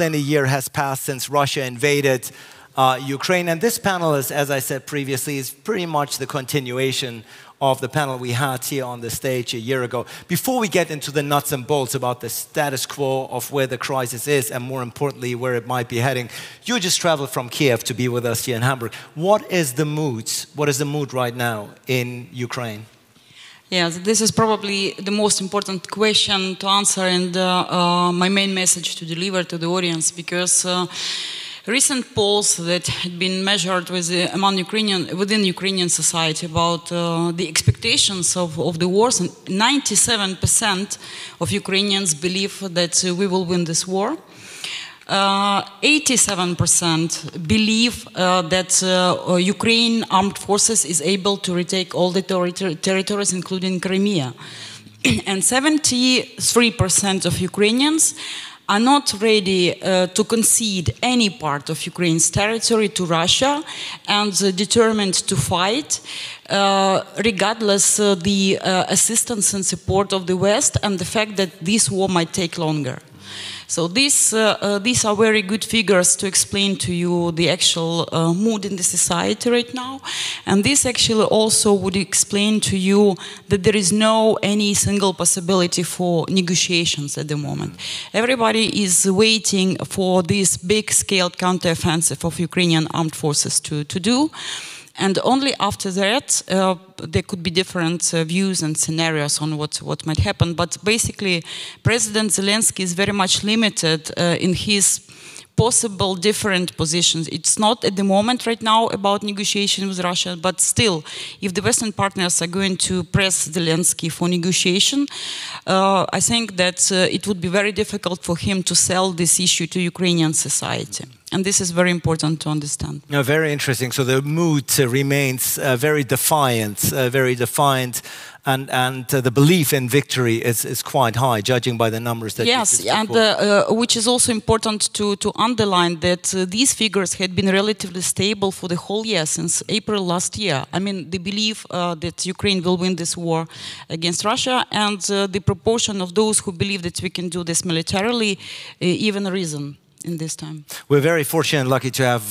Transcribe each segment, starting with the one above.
than a year has passed since Russia invaded Ukraine. And this panel, is, as I said previously, is pretty much the continuation of the panel we had here on the stage a year ago. Before we get into the nuts and bolts about the status quo of where the crisis is and more importantly where it might be heading, you just traveled from Kyiv to be with us here in Hamburg. What is the mood? What is the mood right now in Ukraine? Yeah, this is probably the most important question to answer and my main message to deliver to the audience, because recent polls that had been measured within Ukrainian society about the expectations of the wars, and 97% of Ukrainians believe that we will win this war. 87% believe that Ukraine armed forces is able to retake all the territories, including Crimea. And 73% of Ukrainians are not ready to concede any part of Ukraine's territory to Russia and determined to fight regardless the assistance and support of the West and the fact that this war might take longer. So these are very good figures to explain to you the actual mood in the society right now. And this actually also would explain to you that there is no any single possibility for negotiations at the moment. Everybody is waiting for this big-scale counteroffensive of Ukrainian armed forces to do. And only after that, there could be different views and scenarios on what might happen. But basically, President Zelensky is very much limited in his possible different positions. It's not at the moment right now about negotiation with Russia, but still, if the Western partners are going to press Zelensky for negotiation, I think that it would be very difficult for him to sell this issue to Ukrainian society. And this is very important to understand. No, very interesting. So the mood remains very defiant, and the belief in victory is quite high, judging by the numbers that you just and which is also important to underline that these figures had been relatively stable for the whole year, since April last year. I mean, the belief that Ukraine will win this war against Russia and the proportion of those who believe that we can do this militarily even risen in this time. We're very fortunate and lucky to have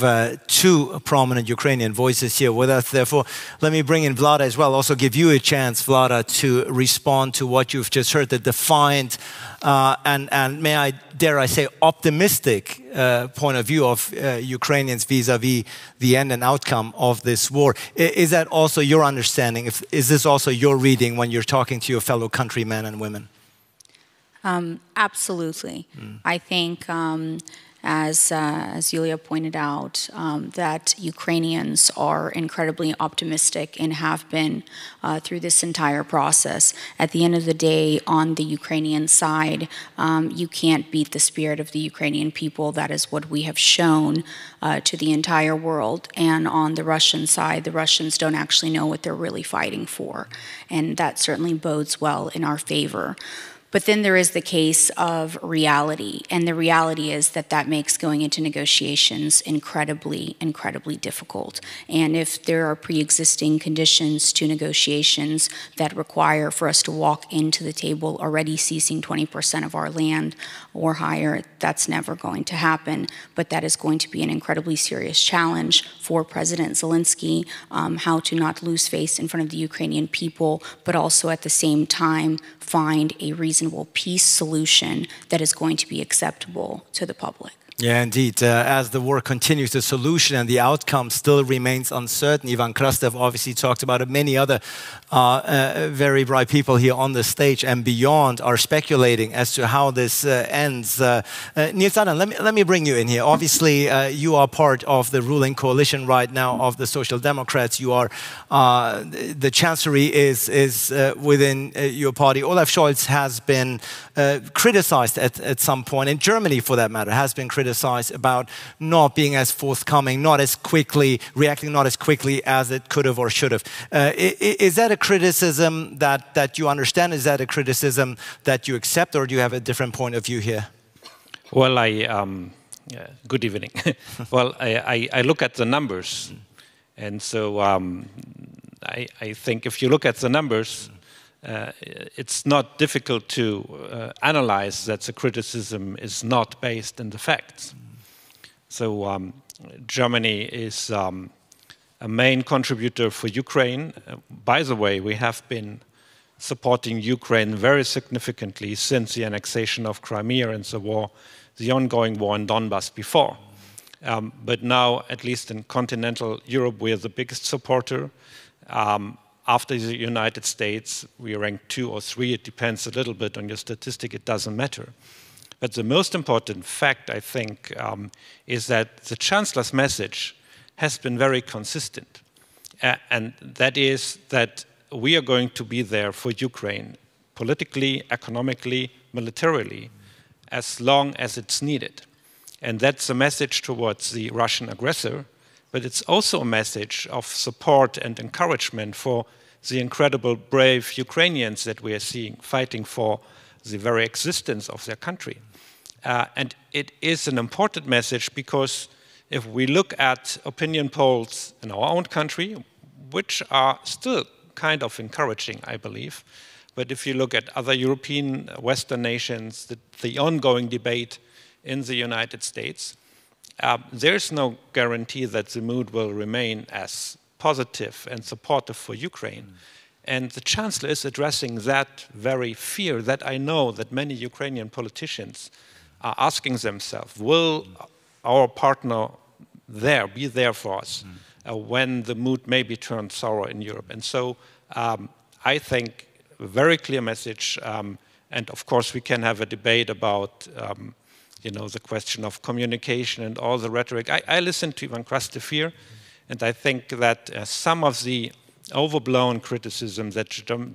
two prominent Ukrainian voices here with us. Therefore, let me bring in Vlada as well. Also give you a chance, Vlada, to respond to what you've just heard, the defiant and may I dare I say optimistic point of view of Ukrainians vis-a-vis the end and outcome of this war. Is that also your understanding? Is this also your reading when you're talking to your fellow countrymen and women? Absolutely. I think, as Iuliia pointed out, that Ukrainians are incredibly optimistic and have been through this entire process. At the end of the day, on the Ukrainian side, you can't beat the spirit of the Ukrainian people. That is what we have shown to the entire world. And on the Russian side, the Russians don't actually know what they're really fighting for. And that certainly bodes well in our favor. But then there is the case of reality, and the reality is that that makes going into negotiations incredibly, incredibly difficult. And if there are pre-existing conditions to negotiations that require for us to walk into the table already seizing 20% of our land or higher, that's never going to happen. But that is going to be an incredibly serious challenge for President Zelensky, how to not lose face in front of the Ukrainian people, but also at the same time find a reasonable peace solution that is going to be acceptable to the public. Yeah, indeed. As the war continues, the solution and the outcome still remains uncertain. Ivan Krastev obviously talked about it. Many other very bright people here on the stage and beyond are speculating as to how this ends. Niels, let me bring you in here. Obviously, you are part of the ruling coalition right now of the Social Democrats. You are the chancellery is within your party. Olaf Scholz has been criticized at some point, in Germany for that matter, has been criticized about not being as forthcoming, not as quickly, reacting not as quickly as it could have or should have. Is that a criticism that you understand? Is that a criticism that you accept, or do you have a different point of view here? Well, good evening. Well, I look at the numbers, and so I think if you look at the numbers, it's not difficult to analyze that the criticism is not based in the facts. So Germany is a main contributor for Ukraine. By the way, we have been supporting Ukraine very significantly since the annexation of Crimea and the ongoing war in Donbass before. But now, at least in continental Europe, we are the biggest supporter. After the United States, we rank 2 or 3. It depends a little bit on your statistic. It doesn't matter. But the most important fact, I think, is that the Chancellor's message has been very consistent. And that is that we are going to be there for Ukraine, politically, economically, militarily, as long as it's needed. And that's a message towards the Russian aggressor, but it's also a message of support and encouragement for the incredible brave Ukrainians that we are seeing fighting for the very existence of their country. And it is an important message because if we look at opinion polls in our own country, which are still kind of encouraging, I believe, but if you look at other European Western nations, the ongoing debate in the United States, there's no guarantee that the mood will remain as positive and supportive for Ukraine. And the Chancellor is addressing that very fear that I know that many Ukrainian politicians are asking themselves, will our partner be there for us when the mood maybe turns sour in Europe? And so I think a very clear message, and of course we can have a debate about the question of communication and all the rhetoric. I listened to Ivan Krastev here, and I think that some of the overblown criticism that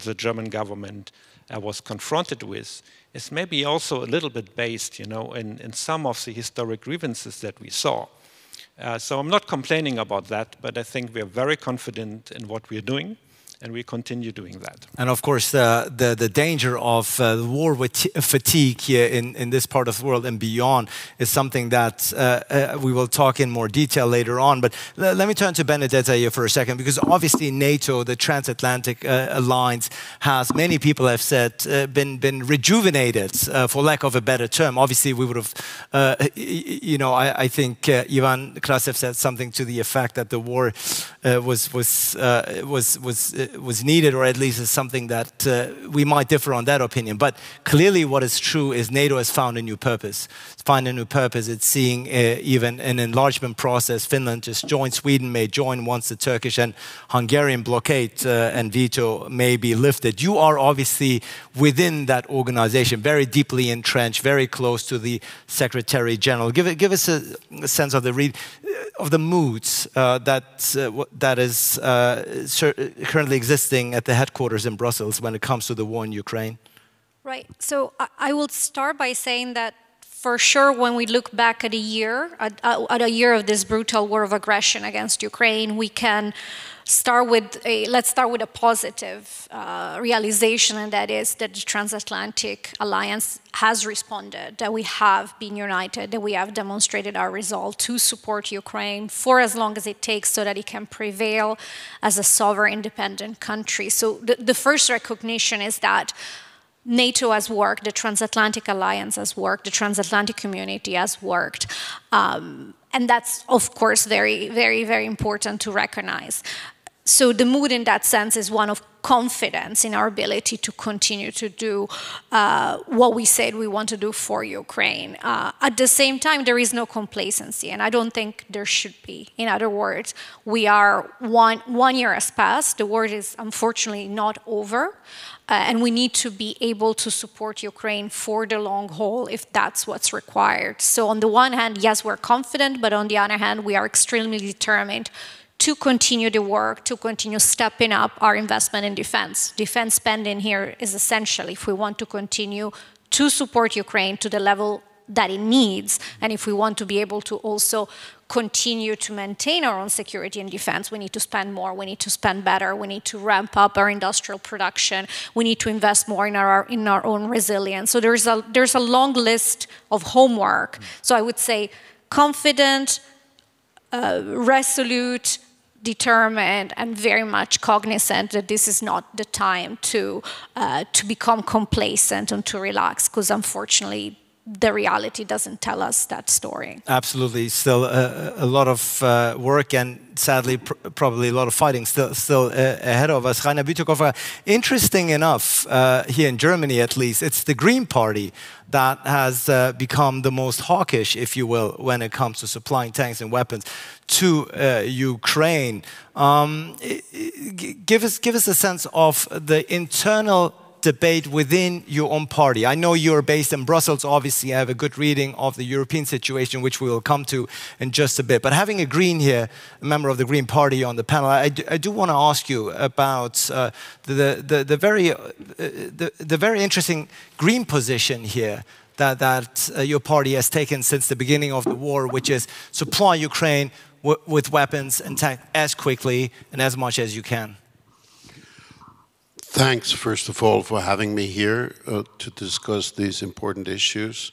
the German government was confronted with is maybe also a little bit based, in some of the historic grievances that we saw. So I'm not complaining about that, but I think we are very confident in what we are doing, and we continue doing that. And of course, the danger of the war fatigue here in this part of the world and beyond is something that we will talk in more detail later on. But let me turn to Benedetta here for a second, because obviously NATO, the Transatlantic Alliance, has, many people have said, been rejuvenated, for lack of a better term. Obviously, we would have, I think Ivan Krastev said something to the effect that the war was needed, or at least is something that we might differ on that opinion. But clearly what is true is NATO has found a new purpose. It's found a new purpose. It's seeing even an enlargement process. Finland just joined, Sweden may join once the Turkish and Hungarian blockade and veto may be lifted. You are obviously within that organization, very deeply entrenched, very close to the Secretary General. Give us a sense of the moods that is currently existing at the headquarters in Brussels when it comes to the war in Ukraine? Right. So I will start by saying that for sure, when we look back at a year of this brutal war of aggression against Ukraine, we can let's start with a positive realization, and that is that the Transatlantic Alliance has responded, that we have been united, that we have demonstrated our resolve to support Ukraine for as long as it takes so that it can prevail as a sovereign, independent country. So the first recognition is that NATO has worked, the Transatlantic Alliance has worked, the transatlantic community has worked. And that's, of course, very, very, very important to recognize. So the mood in that sense is one of confidence in our ability to continue to do what we said we want to do for Ukraine. At the same time, there is no complacency, and I don't think there should be. In other words, we are one year has passed. The war is unfortunately not over. And we need to be able to support Ukraine for the long haul if that's what's required. So on the one hand, yes, we're confident, but on the other hand, we are extremely determined to continue the work, to continue stepping up our investment in defense. Defense spending here is essential if we want to continue to support Ukraine to the level that it needs, and if we want to be able to also continue to maintain our own security and defense, we need to spend more, we need to spend better, we need to ramp up our industrial production, we need to invest more in our own resilience. So there's a long list of homework. So I would say confident, resolute, determined and very much cognizant that this is not the time to become complacent and to relax, because unfortunately the reality doesn't tell us that story. Absolutely, still a lot of work and sadly probably a lot of fighting still ahead of us. Reinhard Bütikofer, interesting enough, here in Germany at least, it's the Green Party that has become the most hawkish, if you will, when it comes to supplying tanks and weapons to Ukraine. Give us a sense of the internal debate within your own party. I know you're based in Brussels, obviously you have a good reading of the European situation, which we will come to in just a bit. But having a Green here, a member of the Green Party on the panel, I do want to ask you about the very interesting Green position here that your party has taken since the beginning of the war, which is supply Ukraine with weapons and tanks as quickly and as much as you can. Thanks, first of all, for having me here to discuss these important issues.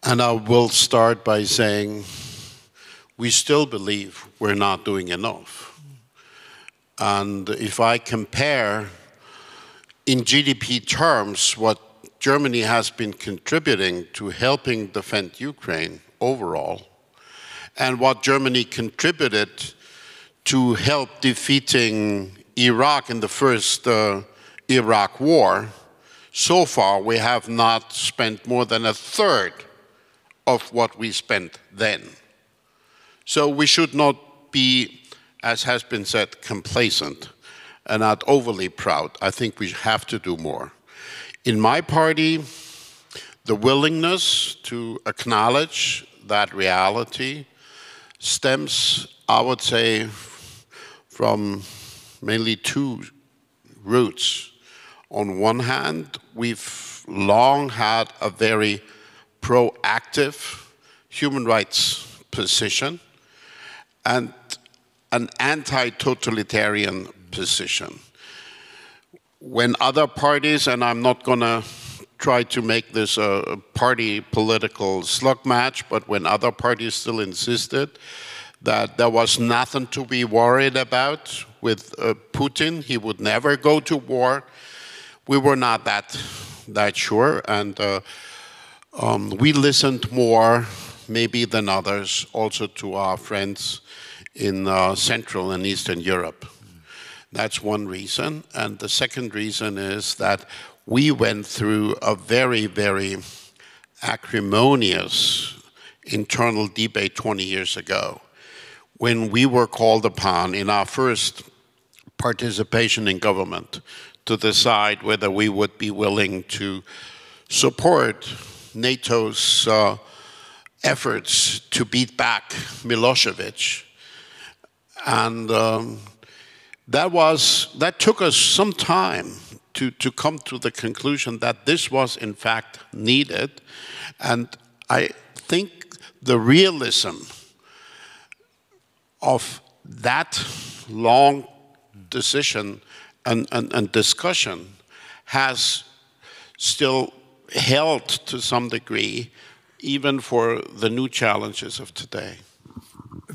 And I will start by saying we still believe we're not doing enough. And if I compare in GDP terms what Germany has been contributing to helping defend Ukraine overall, and what Germany contributed to help defeating Iraq in the first Iraq war, so far we have not spent more than a third of what we spent then. So we should not be, as has been said, complacent and not overly proud. I think we have to do more. In my party, the willingness to acknowledge that reality stems, I would say, from mainly two roots. On one hand, we've long had a very proactive human rights position and an anti-totalitarian position. When other parties, and I'm not going to try to make this a party political slug match, but when other parties still insisted that there was nothing to be worried about with Putin, he would never go to war, we were not that sure, and we listened more maybe than others also to our friends in Central and Eastern Europe. That's one reason, and the second reason is that we went through a very, very acrimonious internal debate 20 years ago, when we were called upon in our first participation in government to decide whether we would be willing to support NATO's efforts to beat back Milosevic. And that took us some time to come to the conclusion that this was in fact needed. And I think the realism of that long decision and discussion has still held to some degree, even for the new challenges of today.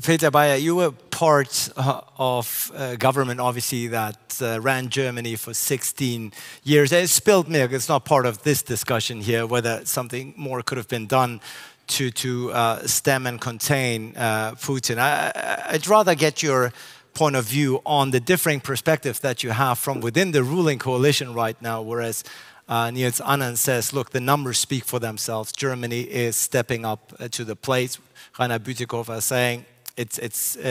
Peter Beyer, you were part of government, obviously, that ran Germany for 16 years. It's spilled milk. It's not part of this discussion here, whether something more could have been done to stem and contain Putin. I'd rather get your point of view on the differing perspectives that you have from within the ruling coalition right now, whereas Niels Annen says, look, the numbers speak for themselves. Germany is stepping up to the plate. Reinhard Bütikofer saying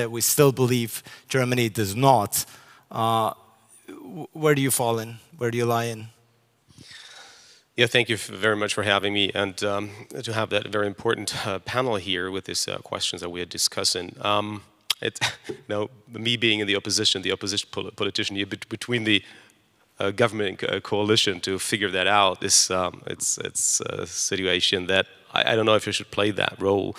we still believe Germany does not. Where do you fall in? Where do you lie in? Yeah, thank you very much for having me and to have that very important panel here with these questions that we are discussing. Me being in the opposition politician here between the government coalition to figure that out, it's a situation that I don't know if you should play that role.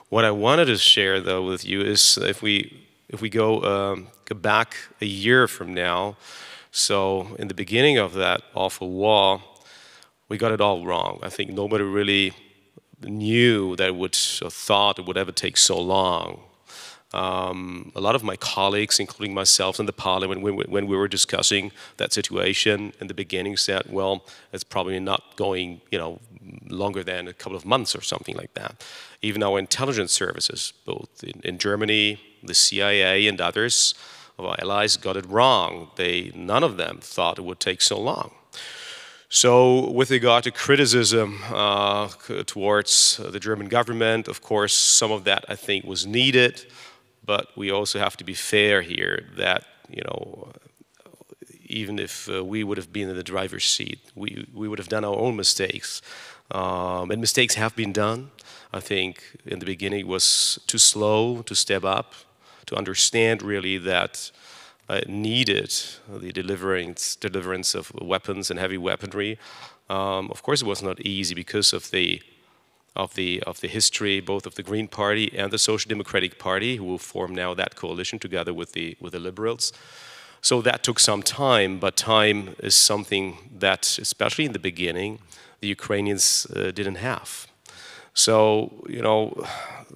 What I wanted to share though with you is if we go back a year from now, so in the beginning of that awful war, we got it all wrong. I think nobody really knew that it would, or thought it would ever take so long. A lot of my colleagues, including myself in the parliament, when we were discussing that situation in the beginning, said, well, it's probably not going, longer than a couple of months or something like that. Even our intelligence services, both in Germany, the CIA and others of our allies got it wrong. None of them thought it would take so long. So with regard to criticism towards the German government, of course, some of that I think was needed, but we also have to be fair here that, even if we would have been in the driver's seat, we would have done our own mistakes. And mistakes have been done. I think in the beginning it was too slow to step up, to understand really that it needed the deliverance of weapons and heavy weaponry. Of course, it was not easy because of the history, both of the Green Party and the Social Democratic Party, who will form now that coalition together with the Liberals. So that took some time, but time is something that, especially in the beginning, the Ukrainians didn't have. So,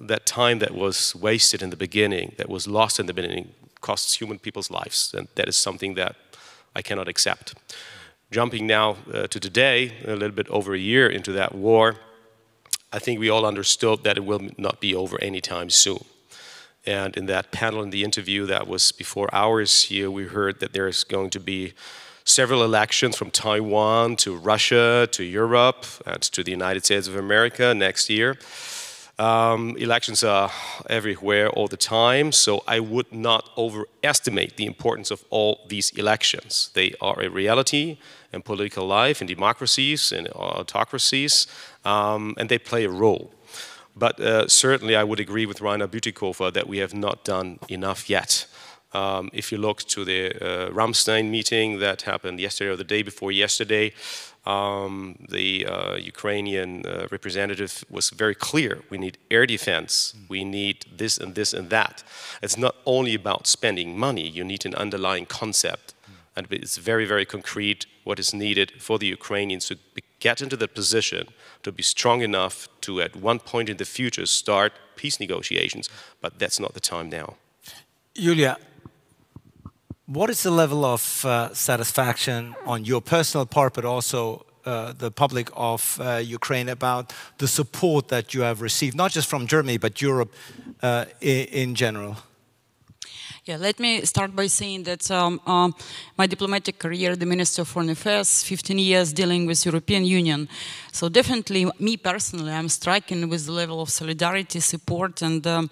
that time that was wasted in the beginning, that was lost in the beginning, costs human people's lives, and that is something that I cannot accept. Jumping now to today, a little bit over a year into that war, I think we all understood that it will not be over anytime soon. And in that panel, in the interview that was before ours here, we heard that there is going to be several elections from Taiwan to Russia to Europe and to the United States of America next year. Elections are everywhere all the time, so I would not overestimate the importance of all these elections. They are a reality in political life, in democracies, in autocracies, and they play a role. But certainly I would agree with Reinhard Bütikofer that we have not done enough yet. If you look to the Ramstein meeting that happened yesterday or the day before yesterday, the Ukrainian representative was very clear. We need air defense, we need this and this and that. It's not only about spending money, you need an underlying concept. And it's very, very concrete what is needed for the Ukrainians to get into that position, to be strong enough to at one point in the future start peace negotiations. But that's not the time now. Iuliia, what is the level of satisfaction on your personal part, but also the public of Ukraine, about the support that you have received, not just from Germany, but Europe in general? Yeah, let me start by saying that my diplomatic career, the Minister of Foreign Affairs, 15 years dealing with European Union. So definitely, me personally, I'm stricken with the level of solidarity, support, and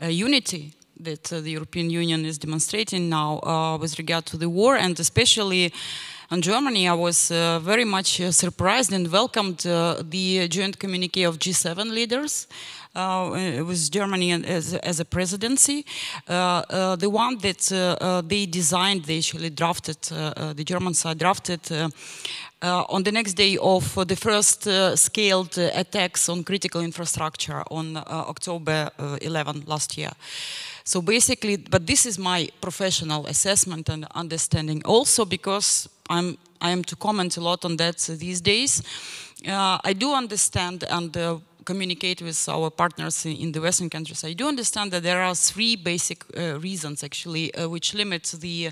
unity that the European Union is demonstrating now with regard to the war, and especially in Germany. I was very much surprised and welcomed the joint communique of G7 leaders with Germany as a presidency. The one that they designed, they actually drafted, the German side drafted on the next day of the first scaled attacks on critical infrastructure on October 11 last year. So basically, but this is my professional assessment and understanding also, because I am to comment a lot on that these days. I do understand and communicate with our partners in the Western countries. I do understand that there are three basic reasons actually which limit the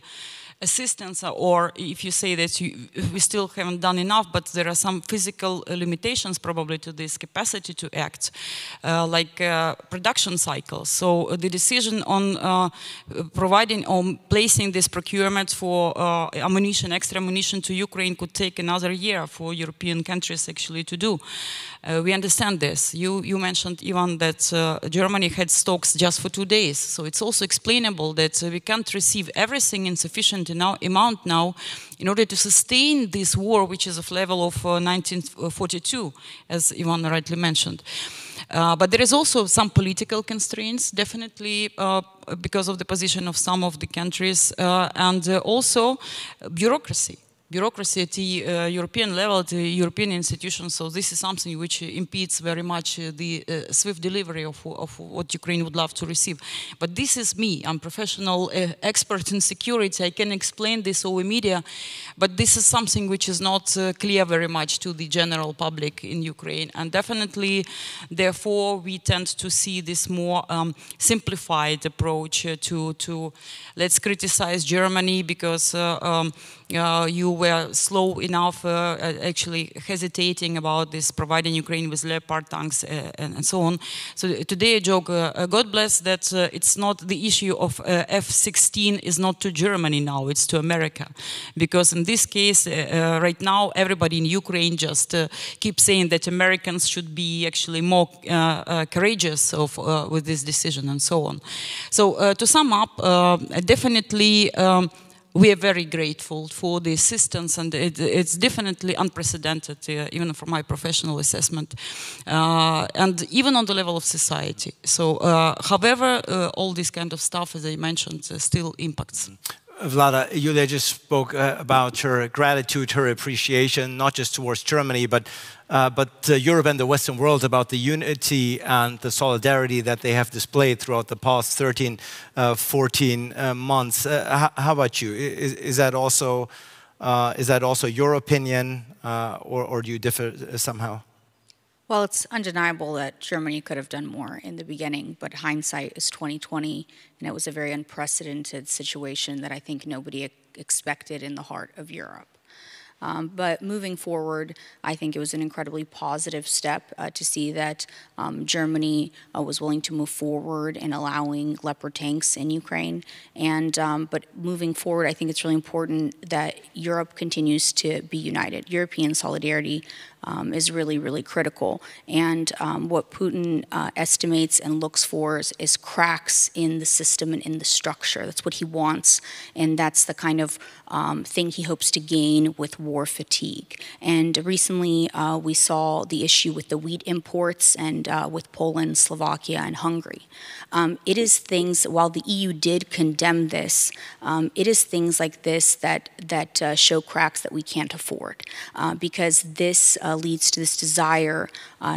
assistance, or if you say that we still haven't done enough, but there are some physical limitations probably to this capacity to act, like production cycles. So the decision on providing or placing this procurement for ammunition, extra ammunition to Ukraine could take another year for European countries actually to do. We understand this. You mentioned, Ivan, that Germany had stocks just for 2 days. So it's also explainable that we can't receive everything in sufficient amount now in order to sustain this war, which is of level of 1942, as Ivan rightly mentioned. But there is also some political constraints, definitely because of the position of some of the countries, and also bureaucracy. bureaucracy at the European level, at the European institutions. So this is something which impedes very much the swift delivery of what Ukraine would love to receive. But this is me. I'm professional expert in security. I can explain this over media, but this is something which is not clear very much to the general public in Ukraine. And definitely, therefore, we tend to see this more simplified approach to let's criticize Germany because you were slow enough, actually hesitating about this, providing Ukraine with Leopard tanks and so on. So today I joke, God bless that it's not the issue of F-16 is not to Germany now, it's to America. Because in this case, right now, everybody in Ukraine just keeps saying that Americans should be actually more courageous with this decision and so on. So to sum up, definitely we are very grateful for the assistance, and it's definitely unprecedented, even from my professional assessment, and even on the level of society. So, however, all this kind of stuff, as I mentioned, still impacts. Vlada, Iuliia just spoke about her gratitude, her appreciation, not just towards Germany, but Europe and the Western world, about the unity and the solidarity that they have displayed throughout the past 13, 14 months. How about you? Is that also your opinion, or do you differ somehow? Well, it's undeniable that Germany could have done more in the beginning, but hindsight is 20/20, and it was a very unprecedented situation that I think nobody expected in the heart of Europe. But moving forward, I think it was an incredibly positive step to see that Germany was willing to move forward in allowing Leopard tanks in Ukraine. And but moving forward, I think it's really important that Europe continues to be united. European solidarity is really, really critical. And what Putin estimates and looks for is cracks in the system and in the structure. That's what he wants, and that's the kind of thing he hopes to gain with war fatigue. And recently, we saw the issue with the wheat imports and with Poland, Slovakia, and Hungary. It is things, while the EU did condemn this, it is things like this that show cracks that we can't afford, because this leads to this desire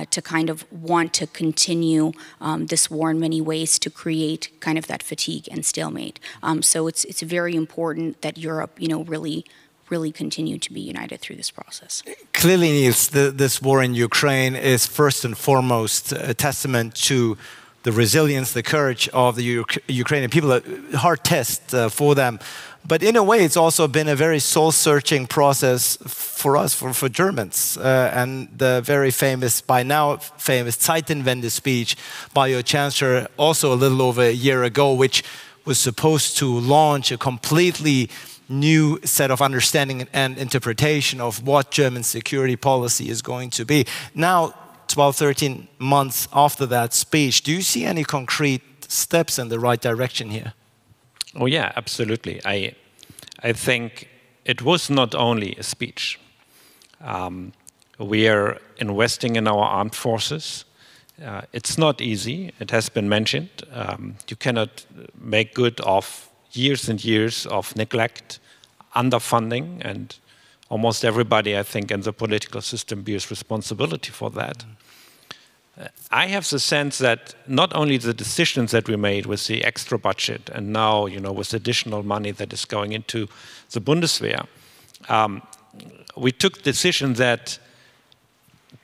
to kind of want to continue this war in many ways to create kind of that fatigue and stalemate. So it's very important that Europe, really continue to be united through this process. Clearly, Niels, this war in Ukraine is first and foremost a testament to the resilience, the courage of the Ukrainian people, a hard test for them. But in a way, it's also been a very soul-searching process for us, for Germans. And the very famous, by now famous Zeitenwende speech by your Chancellor, also a little over a year ago, which was supposed to launch a completely new set of understanding and interpretation of what German security policy is going to be. Now, 12, 13 months after that speech, do you see any concrete steps in the right direction here? Oh yeah, absolutely. I think it was not only a speech. We are investing in our armed forces. It's not easy. It has been mentioned. You cannot make good of years and years of neglect, underfunding, and almost everybody, I think, in the political system bears responsibility for that. I have the sense that not only the decisions that we made with the extra budget and now, with additional money that is going into the Bundeswehr, we took decisions that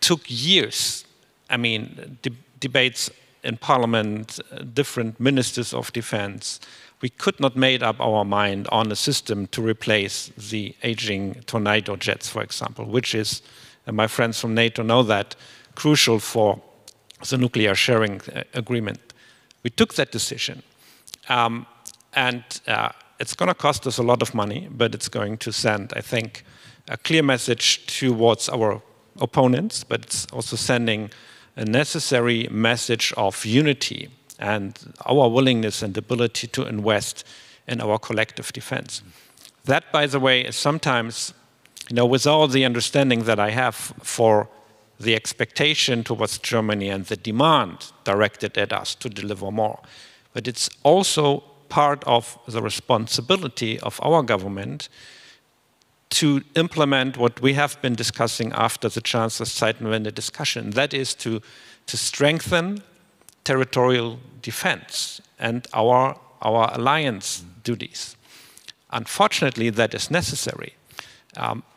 took years. I mean, debates in Parliament, different ministers of defense. We could not make up our mind on a system to replace the aging Tornado jets, for example, which is, and my friends from NATO know that, crucial for the nuclear sharing agreement. We took that decision. And it's going to cost us a lot of money, but it's going to send, I think, a clear message towards our opponents, but it's also sending a necessary message of unity and our willingness and ability to invest in our collective defense. That, by the way, is sometimes, with all the understanding that I have for the expectation towards Germany and the demand directed at us to deliver more. But it's also part of the responsibility of our government to implement what we have been discussing after the Chancellor's Zeitenwende discussion. That is to strengthen territorial defense and our alliance duties. Unfortunately, that is necessary.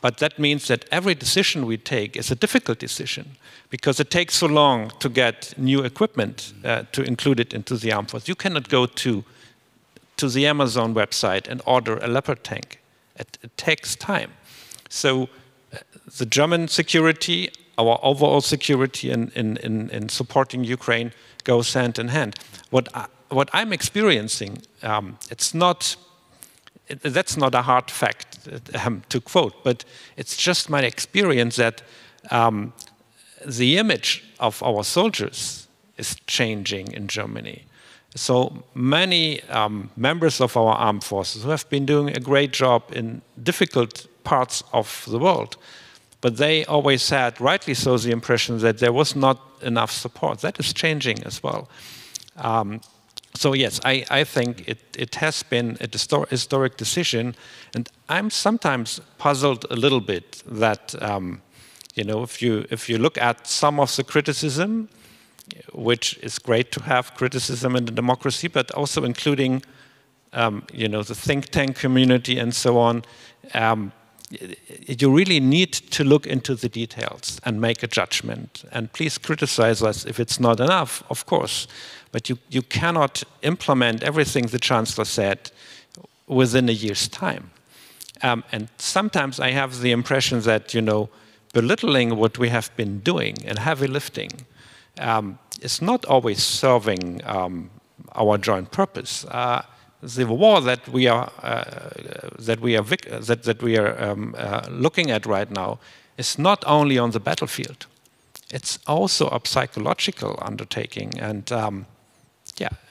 But that means that every decision we take is a difficult decision because it takes so long to get new equipment to include it into the armed force. You cannot go to the Amazon website and order a Leopard tank. It takes time. So the German security, our overall security in supporting Ukraine goes hand in hand. What I'm experiencing, that's not a hard fact to quote, but it's just my experience that the image of our soldiers is changing in Germany. So many members of our armed forces who have been doing a great job in difficult parts of the world, but they always had, rightly so, the impression that there was not enough support. That is changing as well. So yes, I think it has been a historic decision, and I'm sometimes puzzled a little bit that if you look at some of the criticism, which is great to have criticism in a democracy, but also including the think tank community and so on. You really need to look into the details and make a judgment. And please criticize us if it's not enough, of course. But you cannot implement everything the Chancellor said within a year's time. And sometimes I have the impression that, belittling what we have been doing and heavy lifting is not always serving our joint purpose. The war that we are looking at right now is not only on the battlefield; it's also a psychological undertaking, and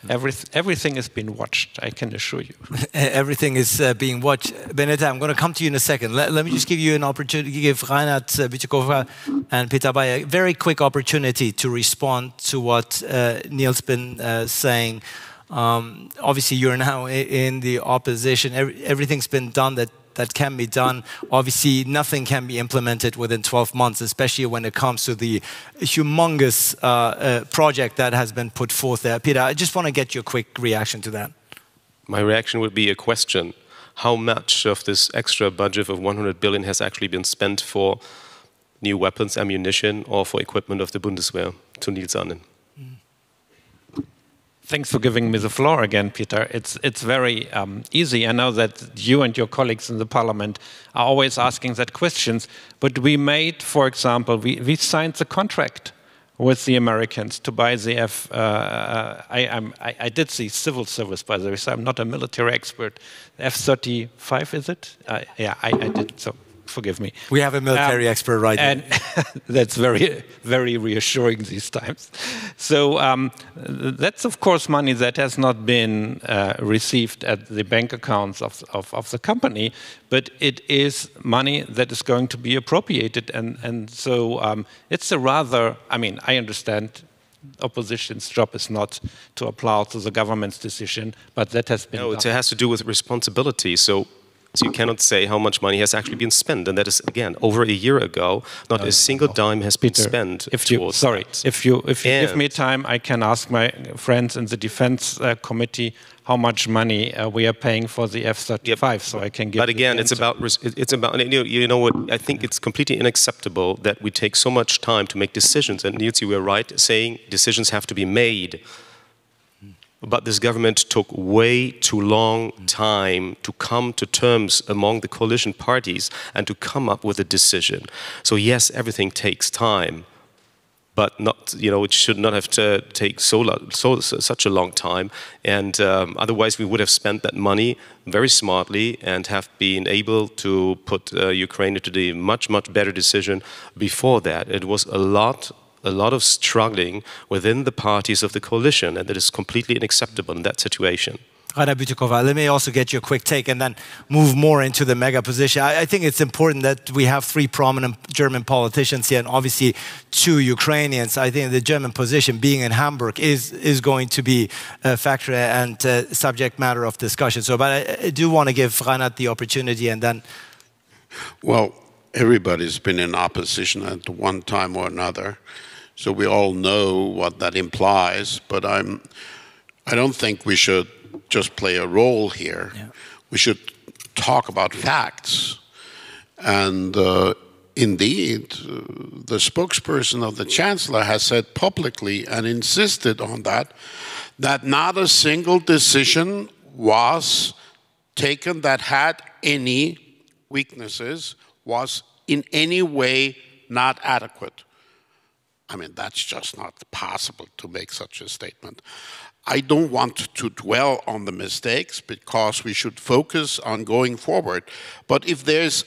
everything is being watched. I can assure you. Everything is being watched. Benedetta, I'm going to come to you in a second. Let me just give you an opportunity, give Reinhard, Bütikofer, and Peter Beyer a very quick opportunity to respond to what Niels been saying. Obviously, you're now in the opposition. Everything's been done that can be done. Obviously, nothing can be implemented within 12 months, especially when it comes to the humongous project that has been put forth there. Peter, I just want to get your quick reaction to that. My reaction would be a question. How much of this extra budget of 100 billion has actually been spent for new weapons, ammunition, or for equipment of the Bundeswehr? To Niels Annen. Thanks for giving me the floor again, Peter. It's very easy. I know that you and your colleagues in the Parliament are always asking that questions. But we made, for example, we signed the contract with the Americans to buy the I did the civil service, by the way, so I'm not a military expert. F-35, is it? Yeah, I did. So forgive me. We have a military expert right and that's very, very reassuring these times. So that's, of course, money that has not been received at the bank accounts of the company, but it is money that is going to be appropriated. And so it's a rather, I understand opposition's job is not to applaud to the government's decision, but that has been done. It has to do with responsibility. So you cannot say how much money has actually been spent, and that is, again, over a year ago. Not a single dime has been spent. If you give me time, I can ask my friends in the Defense Committee how much money we are paying for the F-35, so I can give. But again, it's about you know what? I think it's completely unacceptable that we take so much time to make decisions. And Niels, you were right saying decisions have to be made. But this government took way too long time to come to terms among the coalition parties and to come up with a decision. So yes, everything takes time, but not, it should not have to take such a long time. And otherwise, we would have spent that money very smartly and have been able to put Ukraine into the much better decision before that. It was a lot of struggling within the parties of the coalition, and that is completely unacceptable in that situation. Reinhard Bütikofer, let me also get your quick take and then move more into the mega position. I think it's important that we have three prominent German politicians here and obviously 2 Ukrainians. I think the German position being in Hamburg is going to be a factor and subject matter of discussion. So, but I do want to give Reinhard the opportunity and then... Well, everybody's been in opposition at one time or another, so we all know what that implies, but I don't think we should just play a role here. Yeah. We should talk about facts. And indeed, the spokesperson of the Chancellor has said publicly and insisted on that not a single decision was taken that had any weaknesses, was in any way not adequate. I mean, that's just not possible to make such a statement. I don't want to dwell on the mistakes because we should focus on going forward. But if there's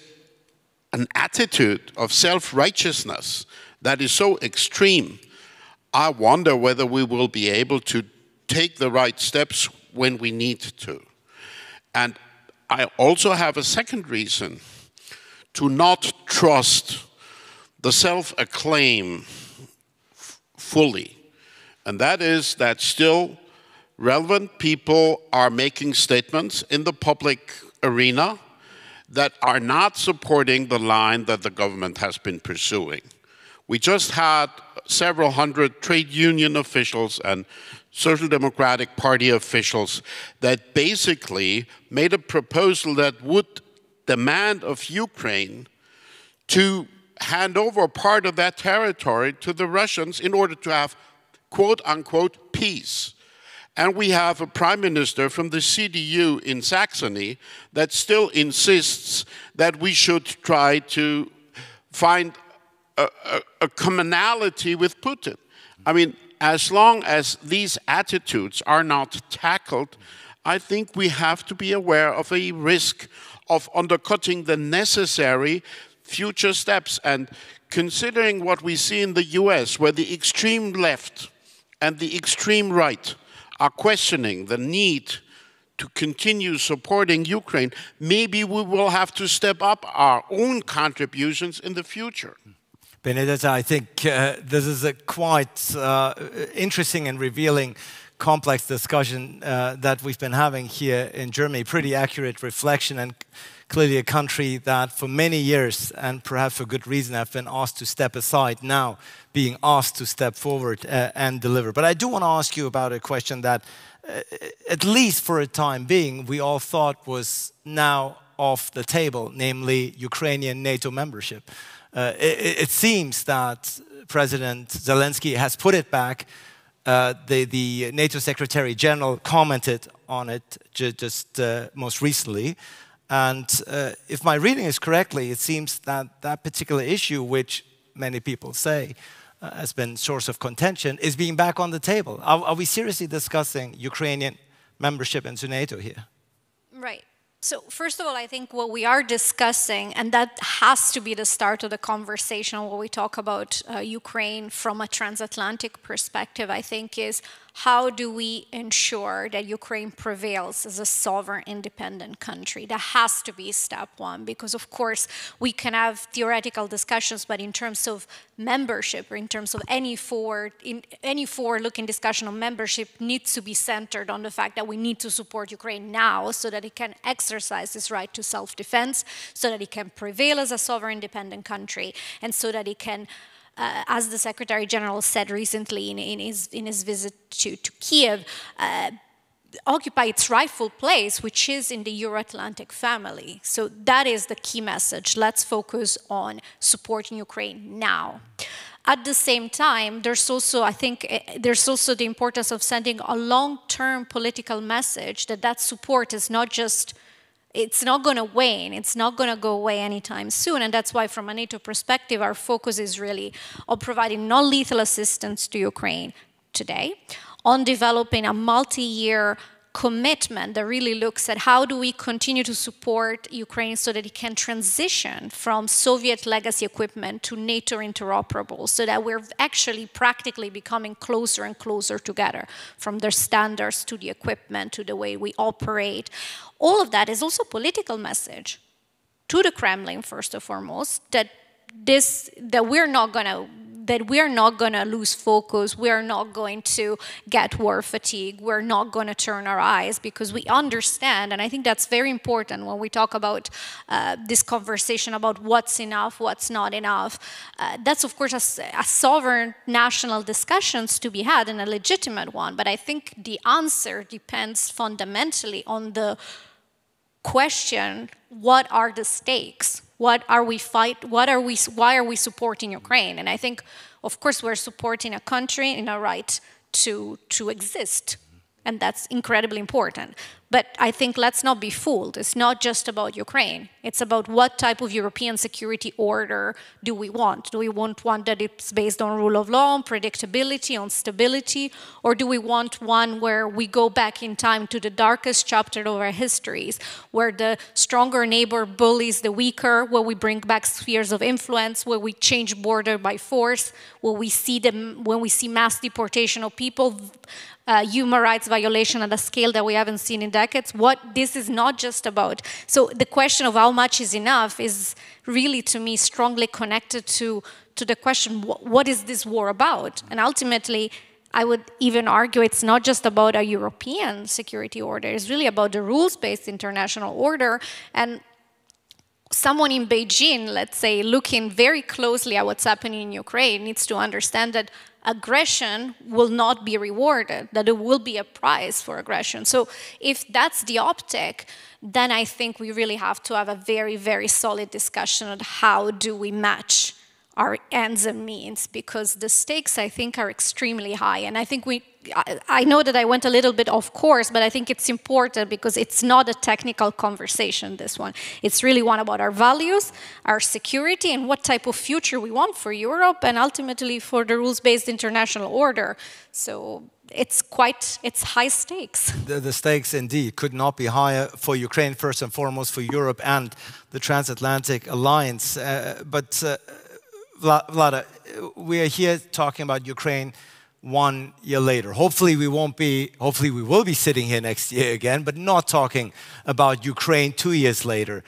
an attitude of self-righteousness that is so extreme, I wonder whether we will be able to take the right steps when we need to. And I also have a second reason to not trust the self-acclaim fully. And that is that still relevant people are making statements in the public arena that are not supporting the line that the government has been pursuing. We just had several hundred trade union officials and Social Democratic Party officials that basically made a proposal that would demand of Ukraine to hand over part of that territory to the Russians in order to have quote-unquote peace. And we have a prime minister from the CDU in Saxony that still insists that we should try to find a commonality with Putin. I mean, as long as these attitudes are not tackled, I think we have to be aware of a risk of undercutting the necessary future steps. And considering what we see in the US, where the extreme left and the extreme right are questioning the need to continue supporting Ukraine, maybe we will have to step up our own contributions in the future. Benedetta, I think this is a quite interesting and revealing complex discussion that we've been having here in Germany. Pretty accurate reflection, and clearly a country that for many years, and perhaps for good reason, have been asked to step aside, now being asked to step forward and deliver. But I do want to ask you about a question that, at least for a time being, we all thought was now off the table, namely Ukrainian NATO membership. It seems that President Zelensky has put it back. The NATO Secretary General commented on it just most recently. And if my reading is correctly, it seems that that particular issue, which many people say has been source of contention, is being back on the table. Are we seriously discussing Ukrainian membership into NATO here? Right. So first of all, I think what we are discussing, and that has to be the start of the conversation when we talk about Ukraine from a transatlantic perspective, I think, is how do we ensure that Ukraine prevails as a sovereign, independent country? That has to be step one, because of course we can have theoretical discussions, but in terms of membership, or in terms of any forward-looking discussion on membership, needs to be centered on the fact that we need to support Ukraine now so that it can exercise its right to self-defense, so that it can prevail as a sovereign, independent country, and so that it can, as the Secretary General said recently in his visit to Kyiv, occupy its rightful place, which is in the Euro-Atlantic family. So that is the key message. Let's focus on supporting Ukraine now. At the same time, there's also, I think, there's also the importance of sending a long-term political message that support is not just, it's not going to wane, it's not going to go away anytime soon. And that's why, from a NATO perspective, our focus is really on providing non-lethal assistance to Ukraine today, on developing a multi-year commitment that really looks at how do we continue to support Ukraine so that it can transition from Soviet legacy equipment to NATO interoperable, so that we're actually practically becoming closer and closer together, from their standards to the equipment to the way we operate. All of that is also a political message to the Kremlin, first and foremost, that we're not going to that we are not going to lose focus, we are not going to get war fatigue, we're not going to turn our eyes, because we understand, and I think that's very important when we talk about this conversation about what's enough, what's not enough. That's of course a sovereign national discussions to be had, and a legitimate one, but I think the answer depends fundamentally on the question, what are the stakes? Why are we supporting Ukraine? And I think, of course, we're supporting a country in a right to exist. And that's incredibly important. But I think let's not be fooled. It's not just about Ukraine. It's about what type of European security order do we want? Do we want one that is based on rule of law, on predictability, on stability? Or do we want one where we go back in time to the darkest chapter of our histories, where the stronger neighbor bullies the weaker, where we bring back spheres of influence, where we change border by force, when we see mass deportation of people, human rights violation at a scale that we haven't seen in decades? What this is not just about. So the question of how much is enough is really, to me, strongly connected to the question, what is this war about? And ultimately, I would even argue it's not just about a European security order. It's really about the rules-based international order. And someone in Beijing, let's say, looking very closely at what's happening in Ukraine, needs to understand that aggression will not be rewarded, that there will be a price for aggression. So if that's the optic, then I think we really have to have a very, very solid discussion on how do we match our ends and means, because the stakes, I think, are extremely high. And I think I know that I went a little bit off course, but I think it's important because it's not a technical conversation, this one. It's really one about our values, our security, and what type of future we want for Europe, and ultimately for the rules-based international order. So it's high stakes. The stakes indeed could not be higher for Ukraine, first and foremost for Europe and the Transatlantic Alliance. Vlada, we are here talking about Ukraine 1 year later. Hopefully we will be sitting here next year again, but not talking about Ukraine 2 years later.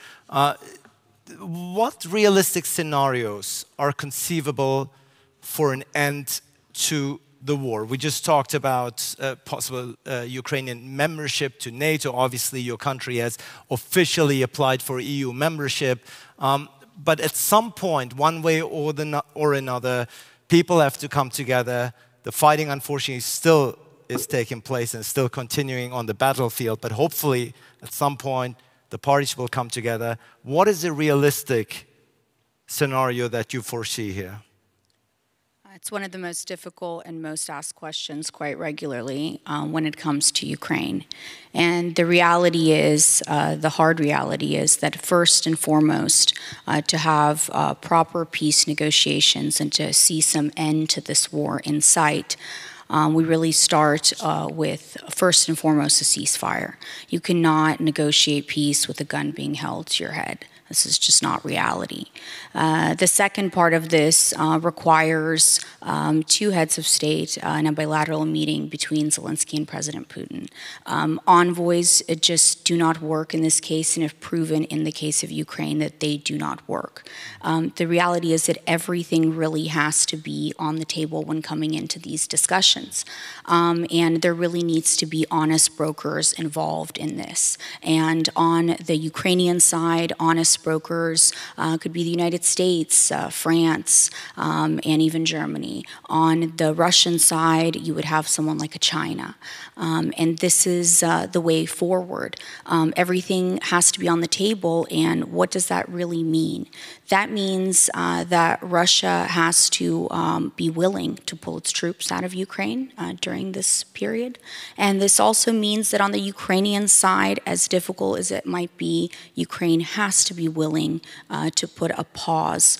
What realistic scenarios are conceivable for an end to the war? We just talked about possible Ukrainian membership to NATO. Obviously, your country has officially applied for EU membership. But at some point, one way or another, people have to come together. The fighting, unfortunately, still is taking place and still continuing on the battlefield. But hopefully, at some point, the parties will come together. What is a realistic scenario that you foresee here? It's one of the most difficult and most asked questions quite regularly when it comes to Ukraine. And the reality is, the hard reality is that first and foremost, to have proper peace negotiations and to see some end to this war in sight, we really start with, first and foremost, a ceasefire. You cannot negotiate peace with a gun being held to your head. This is just not reality. The second part of this requires two heads of state in a bilateral meeting between Zelensky and President Putin. Envoys just do not work in this case, and have proven in the case of Ukraine that they do not work. The reality is that everything really has to be on the table when coming into these discussions. And there really needs to be honest brokers involved in this. And on the Ukrainian side, honest brokers could be the United States, France, and even Germany. On the Russian side, you would have someone like a China. And this is the way forward. Everything has to be on the table, and what does that really mean? That means that Russia has to be willing to pull its troops out of Ukraine during this period. And this also means that on the Ukrainian side, as difficult as it might be, Ukraine has to be willing to put a pause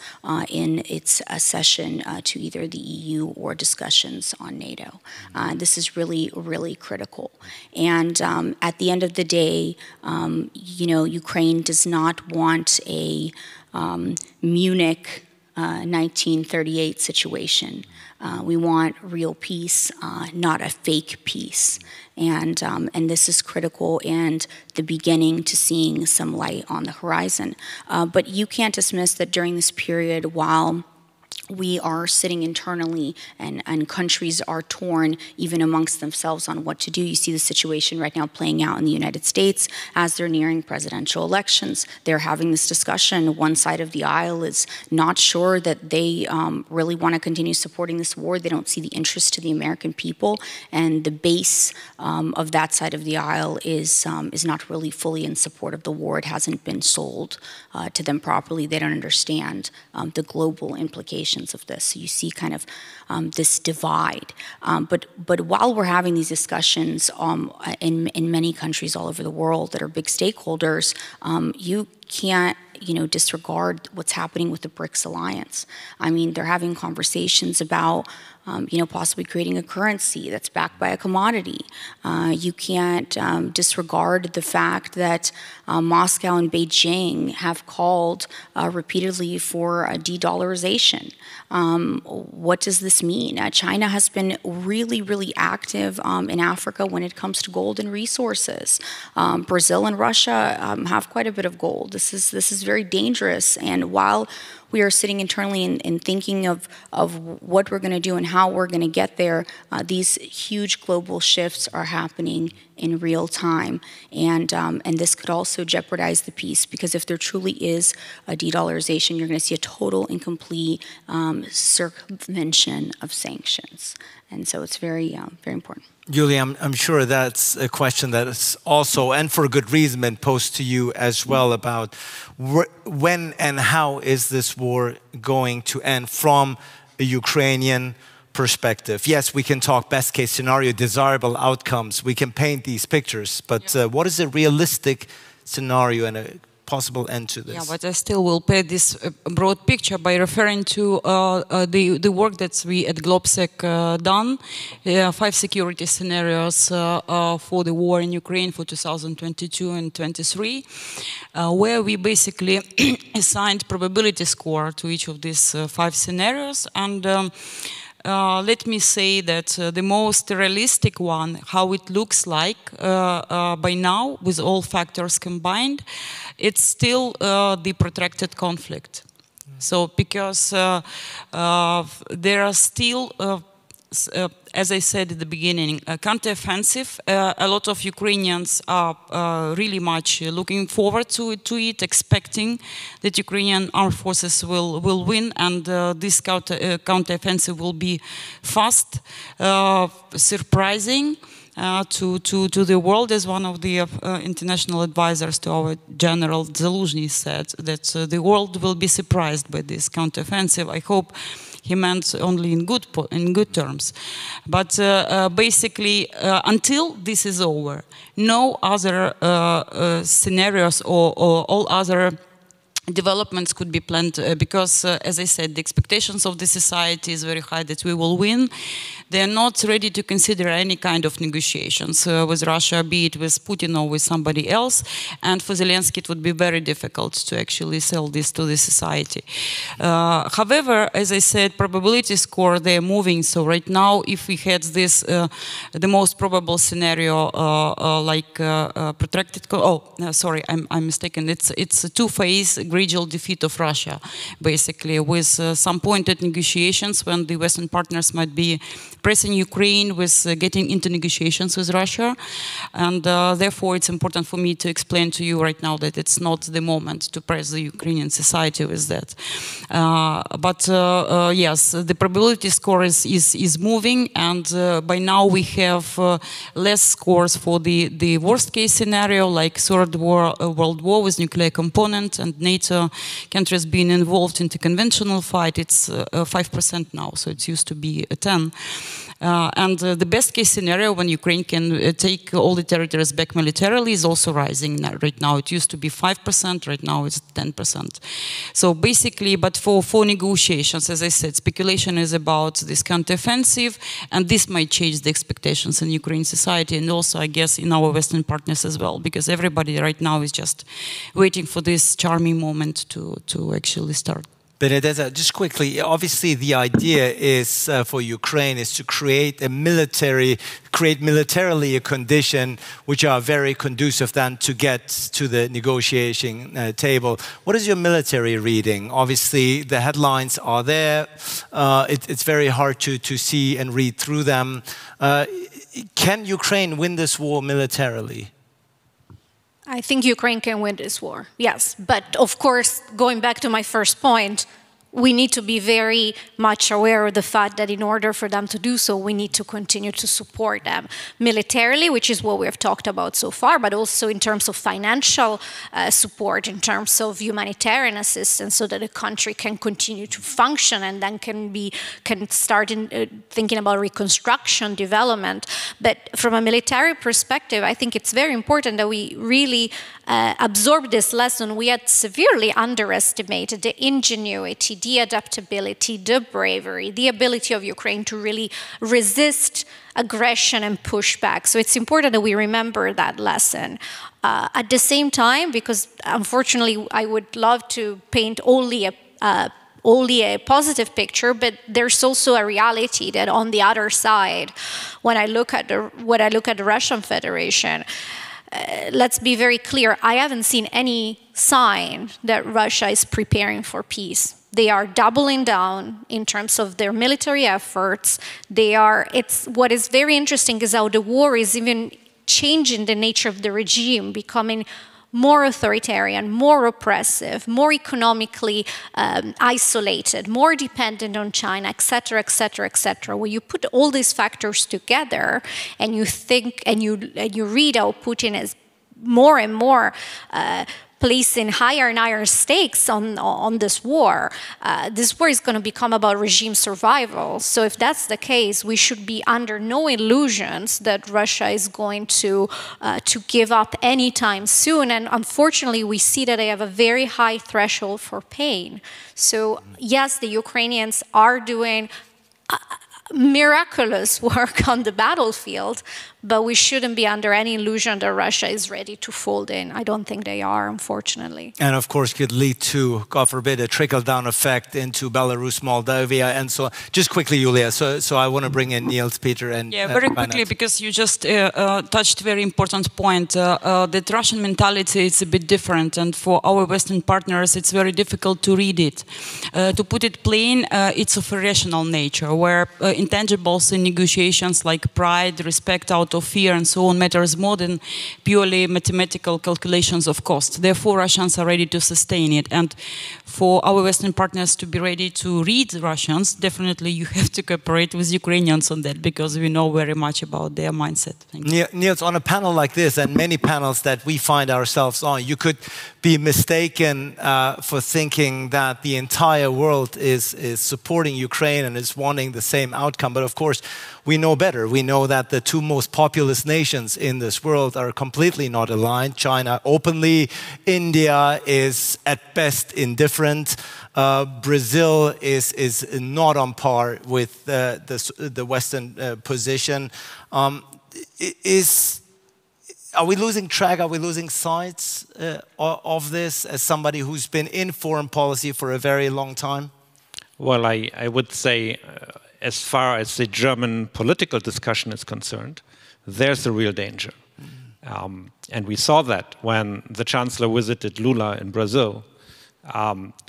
in its accession to either the EU or discussions on NATO. This is really, really critical. And at the end of the day, Ukraine does not want a Munich 1938 situation. We want real peace, not a fake peace. And this is critical and the beginning to seeing some light on the horizon. But you can't dismiss that during this period, while we are sitting internally and countries are torn even amongst themselves on what to do. You see the situation right now playing out in the United States as they're nearing presidential elections. They're having this discussion. One side of the aisle is not sure that they really want to continue supporting this war. They don't see the interest to the American people, and the base of that side of the aisle is not really fully in support of the war. It hasn't been sold to them properly. They don't understand the global implications of this. So you see kind of this divide. But while we're having these discussions in many countries all over the world that are big stakeholders, you can't disregard what's happening with the BRICS alliance. I mean, they're having conversations about possibly creating a currency that's backed by a commodity. You can't disregard the fact that Moscow and Beijing have called repeatedly for a de-dollarization. What does this mean? China has been really, really active in Africa when it comes to gold and resources. Brazil and Russia have quite a bit of gold. This is very dangerous. And while we are sitting internally and thinking of what we're going to do and how we're going to get there, these huge global shifts are happening in real time. And this could also jeopardize the peace, because if there truly is a de-dollarization, you're going to see a total and complete circumvention of sanctions. And so it's very, very important. Iuliia, I'm sure that's a question that is also, and for a good reason, been posed to you as well, about when and how is this war going to end from a Ukrainian perspective. Yes, we can talk best case scenario, desirable outcomes, we can paint these pictures, but what is a realistic scenario and a possible end to this? Yeah, but I still will paint this broad picture by referring to the work that we at GLOBSEC done, 5 security scenarios for the war in Ukraine for 2022 and 23, where we basically assigned probability score to each of these 5 scenarios. And let me say that the most realistic one, how it looks like by now, with all factors combined, it's still the protracted conflict. So because there are still, as I said at the beginning, a counteroffensive. A lot of Ukrainians are really much looking forward to it, expecting that Ukrainian armed forces will win, and this counteroffensive will be fast, surprising to the world, as one of the international advisors to our General Zaluzhny said, that the world will be surprised by this counteroffensive. I hope he meant only in good terms. But basically, until this is over, no other scenarios or all other developments could be planned, because, as I said, the expectations of the society is very high that we will win. They are not ready to consider any kind of negotiations with Russia, be it with Putin or with somebody else. And for Zelensky, it would be very difficult to actually sell this to the society. However, as I said, probability score, they are moving. So right now, if we had this, the most probable scenario, like protracted, sorry, I'm mistaken. It's a two-phase gradual defeat of Russia, basically, with some pointed negotiations when the Western partners might be pressing Ukraine with getting into negotiations with Russia. And therefore, it's important for me to explain to you right now that it's not the moment to press the Ukrainian society with that. But yes, the probability score is moving, and by now we have less scores for the worst case scenario, like Third World War with nuclear component and NATO countries being involved in the conventional fight. It's 5% now, so it used to be a 10. And the best case scenario, when Ukraine can take all the territories back militarily, is also rising right now. It used to be 5%, right now it's 10%. So basically, but for negotiations, as I said, speculation is about this counteroffensive, and this might change the expectations in Ukrainian society, and also, I guess, in our Western partners as well, because everybody right now is just waiting for this charming moment to actually start. Benedetta, just quickly, obviously the idea is for Ukraine is to create militarily a condition which are very conducive then to get to the negotiating table. What is your military reading? Obviously the headlines are there. It's very hard to see and read through them. Can Ukraine win this war militarily? I think Ukraine can win this war, yes. But of course, going back to my first point, we need to be very much aware of the fact that in order for them to do so, we need to continue to support them militarily, which is what we have talked about so far, but also in terms of financial support, in terms of humanitarian assistance, so that the country can continue to function and then can start thinking about reconstruction, development. But from a military perspective, I think it's very important that we really absorb this lesson. We had severely underestimated the ingenuity, the adaptability, the bravery, the ability of Ukraine to really resist aggression and push back. So it's important that we remember that lesson. At the same time, because unfortunately I would love to paint only a positive picture, but there's also a reality that on the other side, when I look at the Russian Federation, let's be very clear, I haven't seen any sign that Russia is preparing for peace. They are doubling down in terms of their military efforts. What is very interesting is how the war is even changing the nature of the regime, becoming more authoritarian, more oppressive, more economically isolated, more dependent on China, etc., etc., etc. When you put all these factors together and you think and you read how Putin is more and more placing higher and higher stakes on this war is going to become about regime survival. So if that's the case, we should be under no illusions that Russia is going to give up anytime soon. And unfortunately, we see that they have a very high threshold for pain. So yes, the Ukrainians are doing miraculous work on the battlefield, but we shouldn't be under any illusion that Russia is ready to fold in. I don't think they are, unfortunately. And of course could lead to, God forbid, a trickle-down effect into Belarus, Moldavia, and so on. Just quickly, Iuliia, so I want to bring in Niels, Peter, and very quickly, because you just touched a very important point, that Russian mentality is a bit different, and for our Western partners, it's very difficult to read it. To put it plain, it's of a rational nature, where intangibles in negotiations like pride, respect out of fear and so on matters more than purely mathematical calculations of cost. Therefore, Russians are ready to sustain it. And for our Western partners to be ready to read Russians, definitely you have to cooperate with Ukrainians on that, because we know very much about their mindset. Thank you. Niels, on a panel like this and many panels that we find ourselves on, you could be mistaken for thinking that the entire world is supporting Ukraine and is wanting the same outcome. But of course, we know better. We know that the two most populous nations in this world are completely not aligned. China openly, India is at best indifferent. Brazil is not on par with the Western position. Are we losing track? Are we losing sight of this as somebody who's been in foreign policy for a very long time? Well, I would say, as far as the German political discussion is concerned, there's a real danger. And we saw that when the Chancellor visited Lula in Brazil,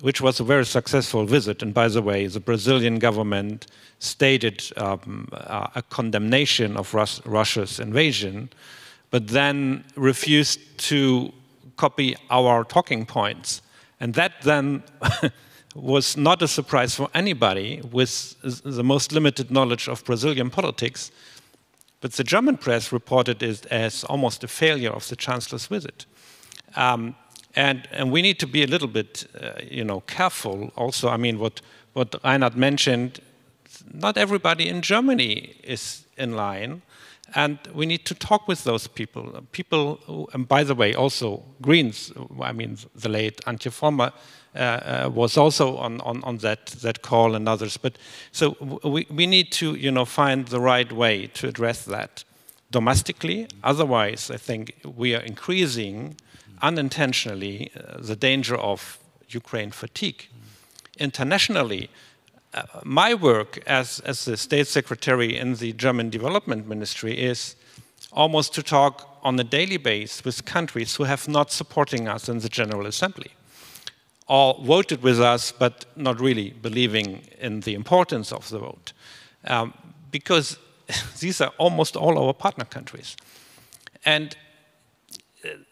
which was a very successful visit. And by the way, the Brazilian government stated a condemnation of Russia's invasion, but then refused to copy our talking points. And that then was not a surprise for anybody with the most limited knowledge of Brazilian politics. But the German press reported it as almost a failure of the Chancellor's visit. And we need to be a little bit, careful. Also, I mean, what Reinhard mentioned, not everybody in Germany is in line. And we need to talk with those people. People who, and by the way, also Greens, I mean, the late Antje Vollmer was also on that call, and others. But so we need to, find the right way to address that domestically. Otherwise, I think we are increasing unintentionally the danger of Ukraine fatigue. internationally, my work as the State Secretary in the German Development Ministry is almost to talk on a daily basis with countries who have not supporting us in the General Assembly, or voted with us but not really believing in the importance of the vote. Because these are almost all our partner countries. And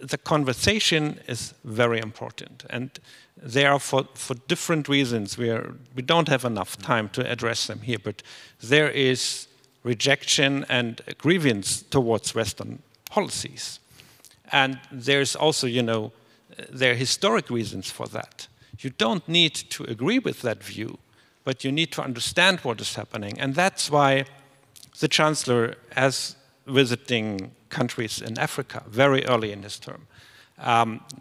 the conversation is very important. And they are for different reasons. We don't have enough time to address them here, but there is rejection and grievance towards Western policies. And there's also, you know, there are historic reasons for that. You don't need to agree with that view, but you need to understand what is happening. And that's why the Chancellor, as visiting countries in Africa very early in his term,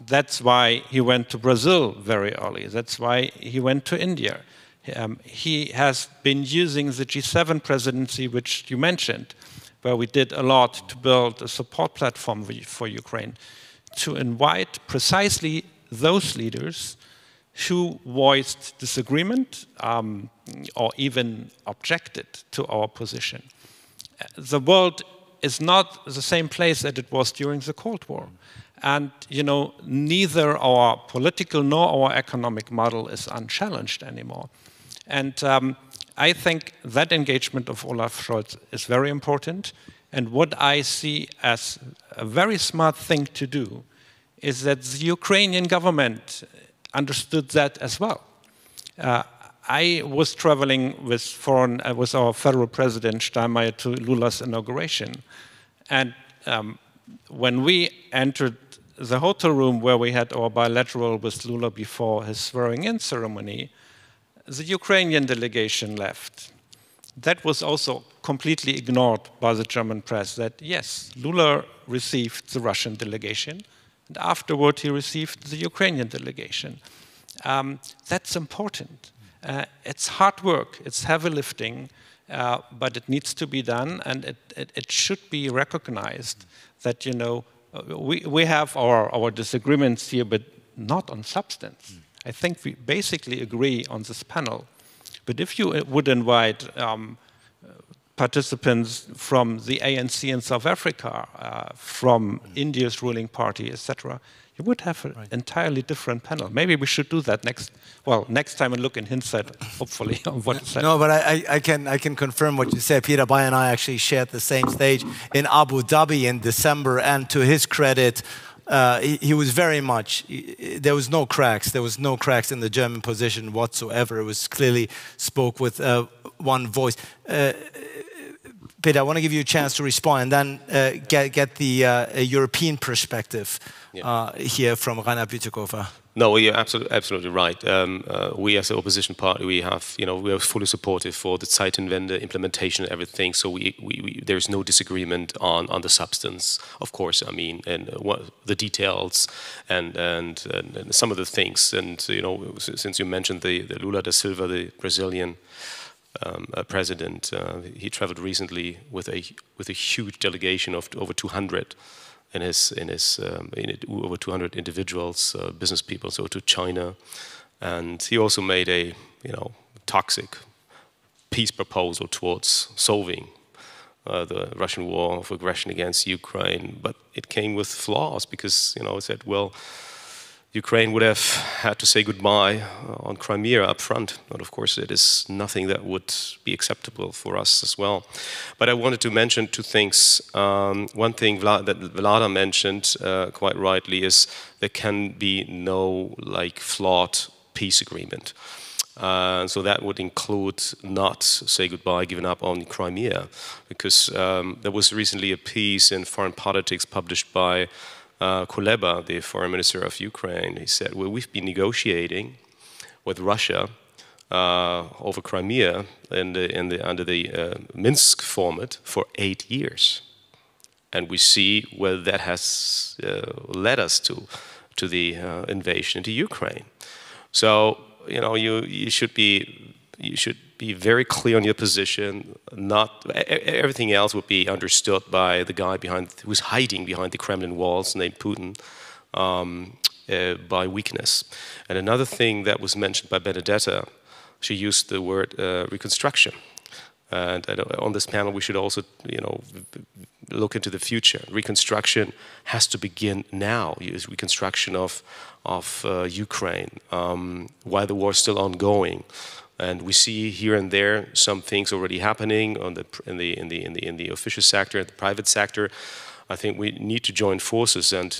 that's why he went to Brazil very early. That's why he went to India. He has been using the G7 presidency, which you mentioned, where we did a lot to build a support platform for Ukraine, to invite precisely those leaders who voiced disagreement or even objected to our position. The world is not the same place that it was during the Cold War. And, you know, neither our political nor our economic model is unchallenged anymore. And I think that engagement of Olaf Scholz is very important. And what I see as a very smart thing to do is that the Ukrainian government understood that as well. I was traveling with our federal president Steinmeier to Lula's inauguration. And when we entered the hotel room where we had our bilateral with Lula before his swearing-in ceremony, the Ukrainian delegation left. That was also completely ignored by the German press, that yes, Lula received the Russian delegation, and afterward he received the Ukrainian delegation. That's important. It's hard work, it's heavy lifting, but it needs to be done, and it should be recognized that, you know, we have our disagreements here, but not on substance. I think we basically agree on this panel. But if you would invite participants from the ANC in South Africa, from India's ruling party, etc., you would have an entirely different panel. Maybe we should do that next time and look in hindsight, hopefully, on what is happening. No, but I can confirm what you said. Peter Beyer and I actually shared the same stage in Abu Dhabi in December, and to his credit, he was very much, there was no cracks. There was no cracks in the German position whatsoever. It was clearly spoke with one voice. Peter, I want to give you a chance to respond, and then get the European perspective here from Reinhard Bütikofer. No, you're absolutely right. We as an opposition party, we are fully supportive for the Zeitenwende implementation and everything. So there's no disagreement on the substance, of course. I mean, and the details and some of the things. And you know, since you mentioned the Lula da Silva, the Brazilian president, he traveled recently with a huge delegation of over 200. Over 200 individuals, business people, so to China, and he also made a toxic peace proposal towards solving the Russian war of aggression against Ukraine. But it came with flaws because he said, well, Ukraine would have had to say goodbye on Crimea up front. But of course, it is nothing that would be acceptable for us as well. But I wanted to mention two things. One thing that Vlada mentioned quite rightly is there can be no flawed peace agreement. So that would include not say goodbye, giving up on Crimea, because there was recently a piece in Foreign Politics published by Kuleba, the foreign minister of Ukraine. He said, well, we've been negotiating with Russia over Crimea under the Minsk format for 8 years. And we see where that has led us to the invasion into Ukraine. So, you should be very clear on your position. Everything else would be understood by the guy who's hiding behind the Kremlin walls, named Putin, by weakness. And another thing that was mentioned by Benedetta she used the word reconstruction. And on this panel, we should also, look into the future. Reconstruction has to begin now. Reconstruction of Ukraine while the war is still ongoing. And we see here and there some things already happening in the official sector, in the private sector. I think we need to join forces and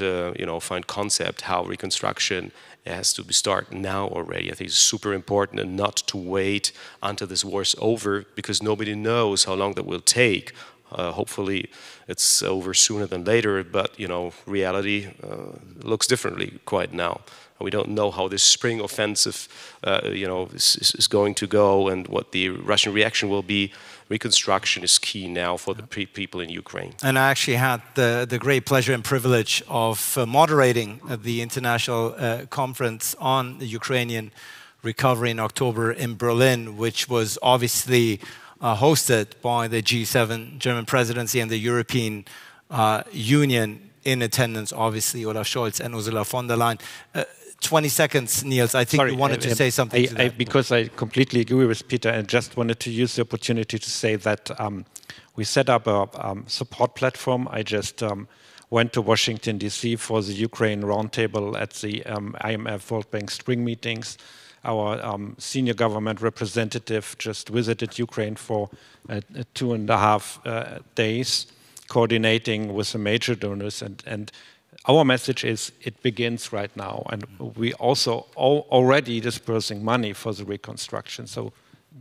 find concept how reconstruction has to start now already. I think it's super important, and not to wait until this war is over, because nobody knows how long that will take. Hopefully it's over sooner than later, but reality looks differently quite now. We don't know how this spring offensive is going to go and what the Russian reaction will be. Reconstruction is key now for the people in Ukraine. And I actually had the great pleasure and privilege of moderating the international conference on the Ukrainian recovery in October in Berlin, which was obviously hosted by the G7 German presidency and the European Union. In attendance, obviously, Olaf Scholz and Ursula von der Leyen. 20 seconds, Niels. I think you wanted to say something to that. Because I completely agree with Peter, and just wanted to use the opportunity to say that we set up a support platform. I just went to Washington, D.C. for the Ukraine roundtable at the IMF World Bank spring meetings. Our senior government representative just visited Ukraine for 2.5 days, coordinating with the major donors, and our message is it begins right now, and we also already dispersing money for the reconstruction. So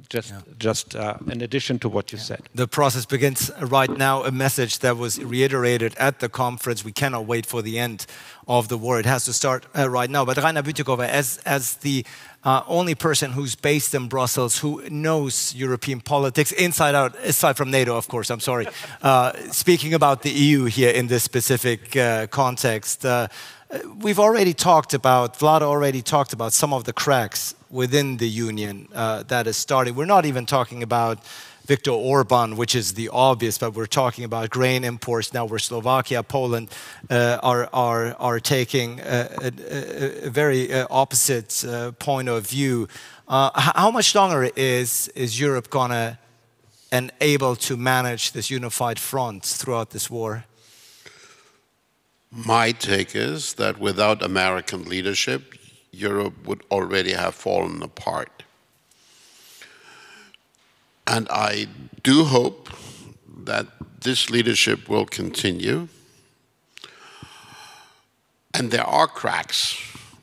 just in addition to what you said. The process begins right now, a message that was reiterated at the conference. We cannot wait for the end of the war. It has to start right now. But Reinhard Bütikofer, as the only person who's based in Brussels, who knows European politics inside out, aside from NATO, of course, I'm sorry, speaking about the EU here in this specific context, we've already talked about, Vlada already talked about some of the cracks within the union that is starting. We're not even talking about Viktor Orban, which is the obvious, but we're talking about grain imports now, where Slovakia, Poland are taking a very opposite point of view. How much longer is Europe gonna and able to manage this unified front throughout this war? My take is that without American leadership, Europe would already have fallen apart. And I do hope that this leadership will continue. And there are cracks.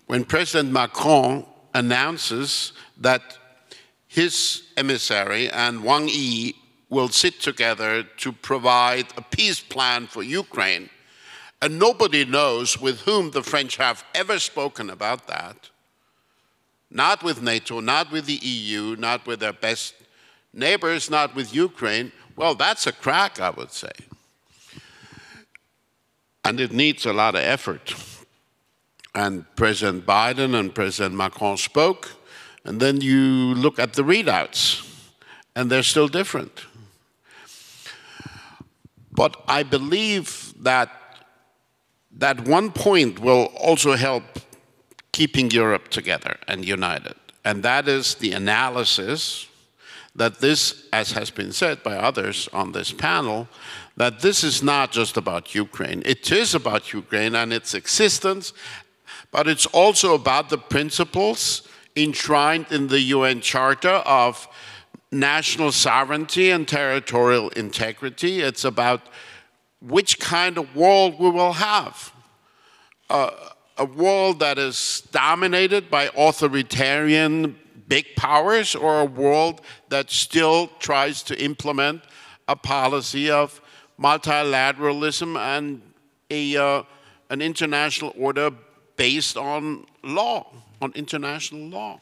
When President Macron announces that his emissary and Wang Yi will sit together to provide a peace plan for Ukraine, and nobody knows with whom the French have ever spoken about that, not with NATO, not with the EU, not with their best neighbors, not with Ukraine, well, that's a crack, I would say. And it needs a lot of effort. And President Biden and President Macron spoke, and then you look at the readouts, and they're still different. But I believe that one point will also help keeping Europe together and united. And that is the analysis that this, as has been said by others on this panel, that this is not just about Ukraine. It is about Ukraine and its existence, but it's also about the principles enshrined in the UN Charter of national sovereignty and territorial integrity. It's about which kind of world we will have. A world that is dominated by authoritarian big powers, or a world that still tries to implement a policy of multilateralism and an international order based on law, on international law.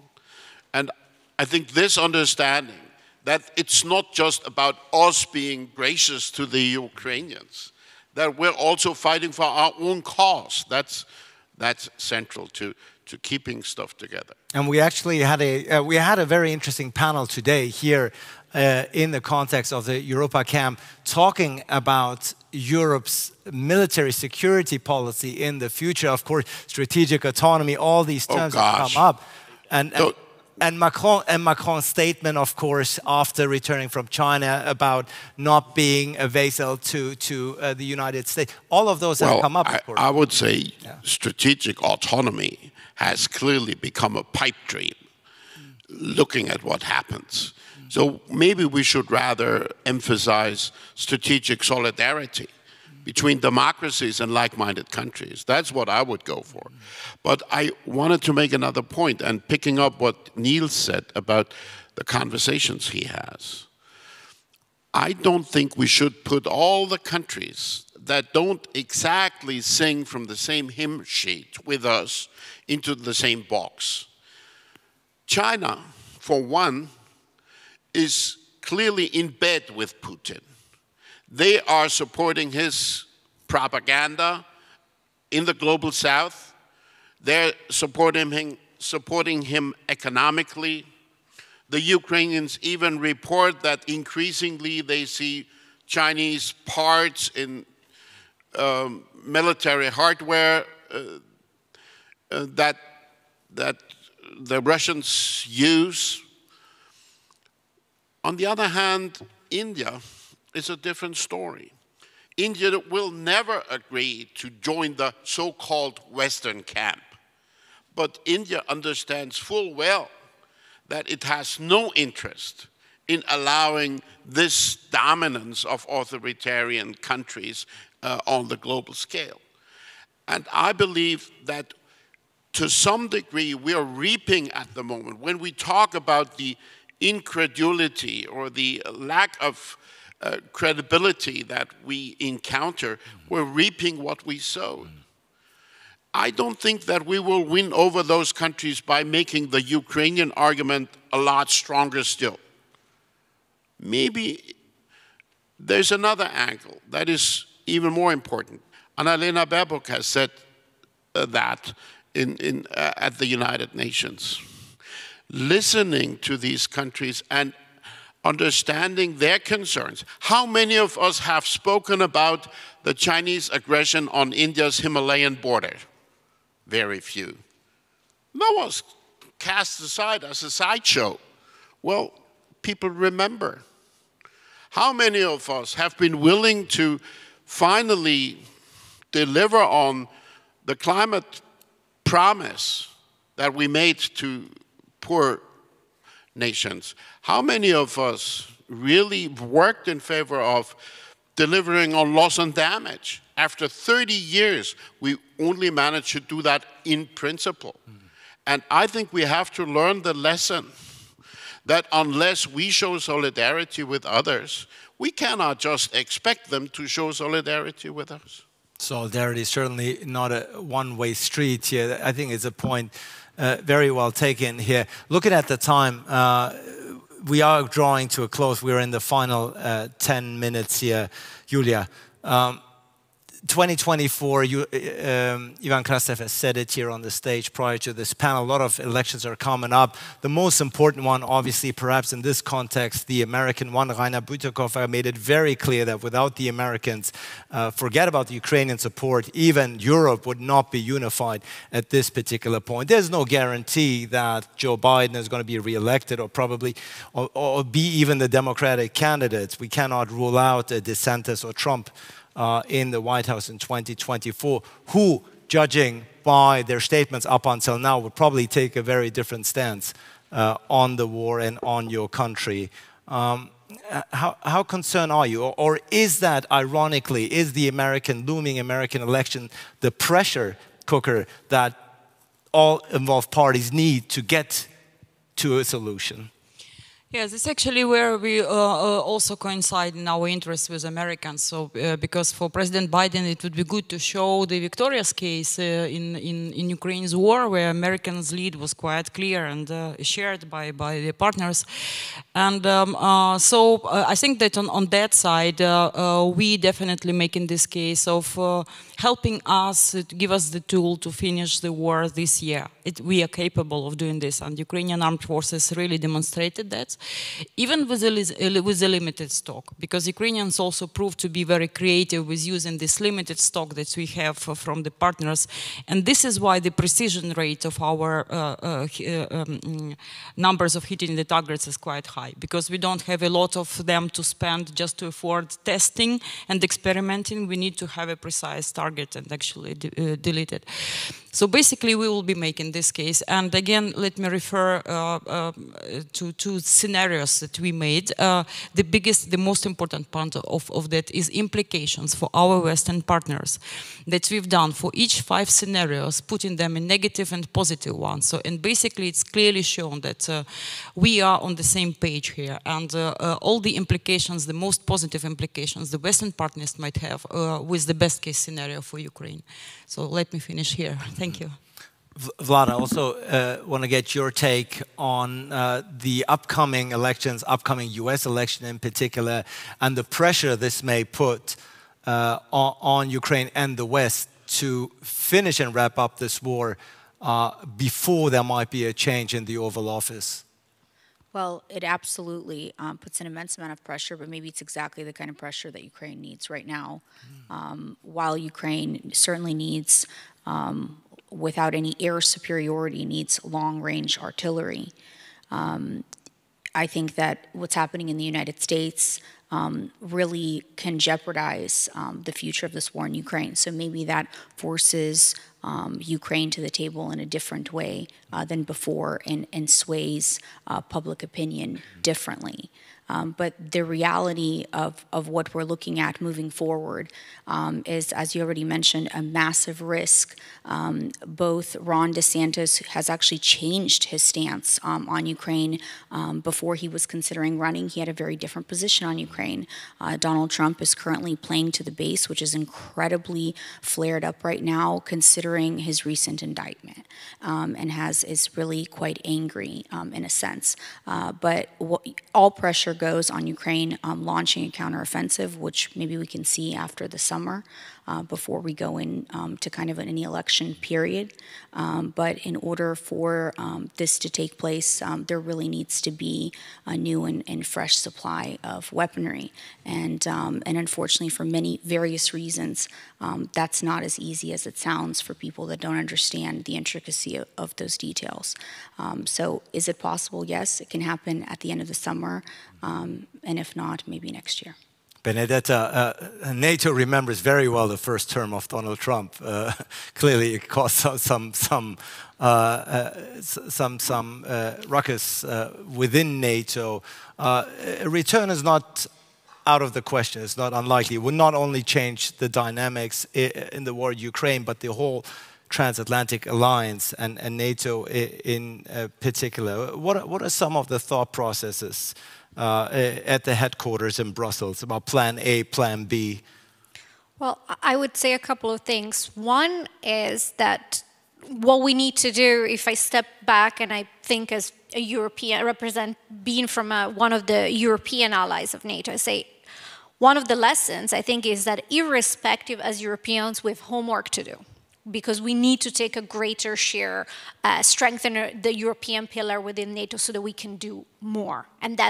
And I think this understanding that it's not just about us being gracious to the Ukrainians, that we're also fighting for our own cause. That's central to keeping stuff together. And we actually had a very interesting panel today here in the context of the Europa Camp, talking about Europe's military security policy in the future. Of course, strategic autonomy, all these terms have come up. And And Macron's statement, of course, after returning from China about not being a vassal to the United States, all of those have come up, of course. I would say strategic autonomy has clearly become a pipe dream, looking at what happens. So maybe we should rather emphasize strategic solidarity between democracies and like-minded countries. That's what I would go for. But I wanted to make another point, and picking up what Niels said about the conversations he has. I don't think we should put all the countries that don't exactly sing from the same hymn sheet with us into the same box. China, for one, is clearly in bed with Putin. They are supporting his propaganda in the global south. They're supporting him economically. The Ukrainians even report that increasingly they see Chinese parts in military hardware that the Russians use. On the other hand, India is a different story. India will never agree to join the so-called Western camp. But India understands full well that it has no interest in allowing this dominance of authoritarian countries on the global scale. And I believe that to some degree we are reaping at the moment, when we talk about the incredulity or the lack of credibility that we encounter, we're reaping what we sowed. I don't think that we will win over those countries by making the Ukrainian argument a lot stronger still. Maybe there's another angle that is even more important. Annalena Baerbock has said that at the United Nations. Listening to these countries and understanding their concerns. How many of us have spoken about the Chinese aggression on India's Himalayan border? Very few. That was cast aside as a sideshow. Well, people remember. How many of us have been willing to finally deliver on the climate promise that we made to poor nations? How many of us really worked in favor of delivering on loss and damage? After 30 years, we only managed to do that in principle. And I think we have to learn the lesson that unless we show solidarity with others, we cannot just expect them to show solidarity with us. Solidarity is certainly not a one-way street here. I think it's a point very well taken here. Looking at the time, we are drawing to a close. We're in the final 10 minutes here. Iuliia, 2024, Ivan Krastev has said it here on the stage prior to this panel. A lot of elections are coming up. The most important one, obviously, perhaps in this context, the American one. Reinhard Bütikofer made it very clear that without the Americans, forget about the Ukrainian support, even Europe would not be unified at this particular point. There's no guarantee that Joe Biden is going to be re-elected or probably or be even the Democratic candidates. We cannot rule out DeSantis or Trump in the White House in 2024, who, judging by their statements up until now, would probably take a very different stance on the war and on your country. How concerned are you? Or is that, ironically, is the looming American election the pressure cooker that all involved parties need to get to a solution? Yes, it's actually where we also coincide in our interests with Americans. So, because for President Biden, it would be good to show the victorious case in Ukraine's war, where Americans' lead was quite clear and shared by the partners. And so I think that on that side, we definitely making this case of helping us, to give us the tool to finish the war this year. We are capable of doing this, and Ukrainian armed forces really demonstrated that. even with a limited stock, because Ukrainians also proved to be very creative with using this limited stock that we have from the partners. And this is why the precision rate of our numbers of hitting the targets is quite high, because we don't have a lot of them to spend just to afford testing and experimenting. We need to have a precise target and actually delete it. So basically, we will be making this case. And again, let me refer to two scenarios that we made. The most important part of that is implications for our Western partners that we've done for each 5 scenarios, putting them in negative and positive ones. So, and basically, it's clearly shown that we are on the same page here. And all the implications, the most positive implications the Western partners might have with the best case scenario for Ukraine. So let me finish here. Thank you. Vlada, I also want to get your take on the upcoming elections, upcoming US election in particular, and the pressure this may put on Ukraine and the West to finish and wrap up this war before there might be a change in the Oval Office. Well, it absolutely puts an immense amount of pressure, but maybe it's exactly the kind of pressure that Ukraine needs right now. While Ukraine certainly needs, without any air superiority, needs long-range artillery, I think that what's happening in the United States really can jeopardize the future of this war in Ukraine. So maybe that forces Ukraine to the table in a different way than before and sways public opinion differently. But the reality of what we're looking at moving forward is, as you already mentioned, a massive risk. Both Ron DeSantis has actually changed his stance on Ukraine. Before he was considering running, he had a very different position on Ukraine. Donald Trump is currently playing to the base, which is incredibly flared up right now, considering his recent indictment, and is really quite angry in a sense. But all pressure goes on Ukraine launching a counteroffensive, which maybe we can see after the summer before we go in to kind of an election period. But in order for this to take place, there really needs to be a new and fresh supply of weaponry. And unfortunately, for many various reasons, that's not as easy as it sounds for people that don't understand the intricacy of those details. So is it possible? Yes, it can happen at the end of the summer. And if not, maybe next year. Benedetta, NATO remembers very well the first term of Donald Trump. Clearly, it caused some ruckus within NATO. A return is not out of the question. It's not unlikely. It would not only change the dynamics in the war in Ukraine, but the whole transatlantic alliance and NATO in particular. What are some of the thought processes at the headquarters in Brussels about Plan A, Plan B? Well, I would say a couple of things. One is that what we need to do, if I step back and I think as a European, being from one of the European allies of NATO, I say one of the lessons, I think, is that irrespective as Europeans, we have homework to do, because we need to take a greater share, strengthen the European pillar within NATO so that we can do more. And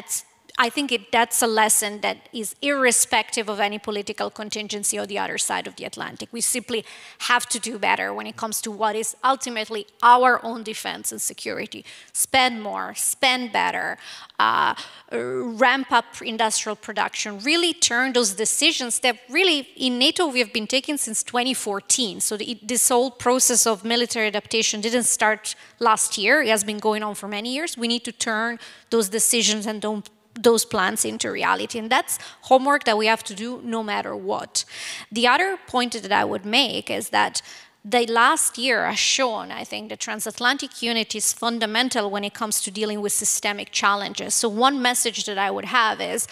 I think that's a lesson that is irrespective of any political contingency on the other side of the Atlantic. We simply have to do better when it comes to what is ultimately our own defense and security. Spend more, spend better, ramp up industrial production, really turn those decisions that really in NATO we have been taking since 2014. So this whole process of military adaptation didn't start last year. It has been going on for many years. We need to turn those decisions and those plans into reality. And that's homework that we have to do no matter what. The other point that I would make is that the last year has shown, I think, that transatlantic unity is fundamental when it comes to dealing with systemic challenges. So one message that I would have is,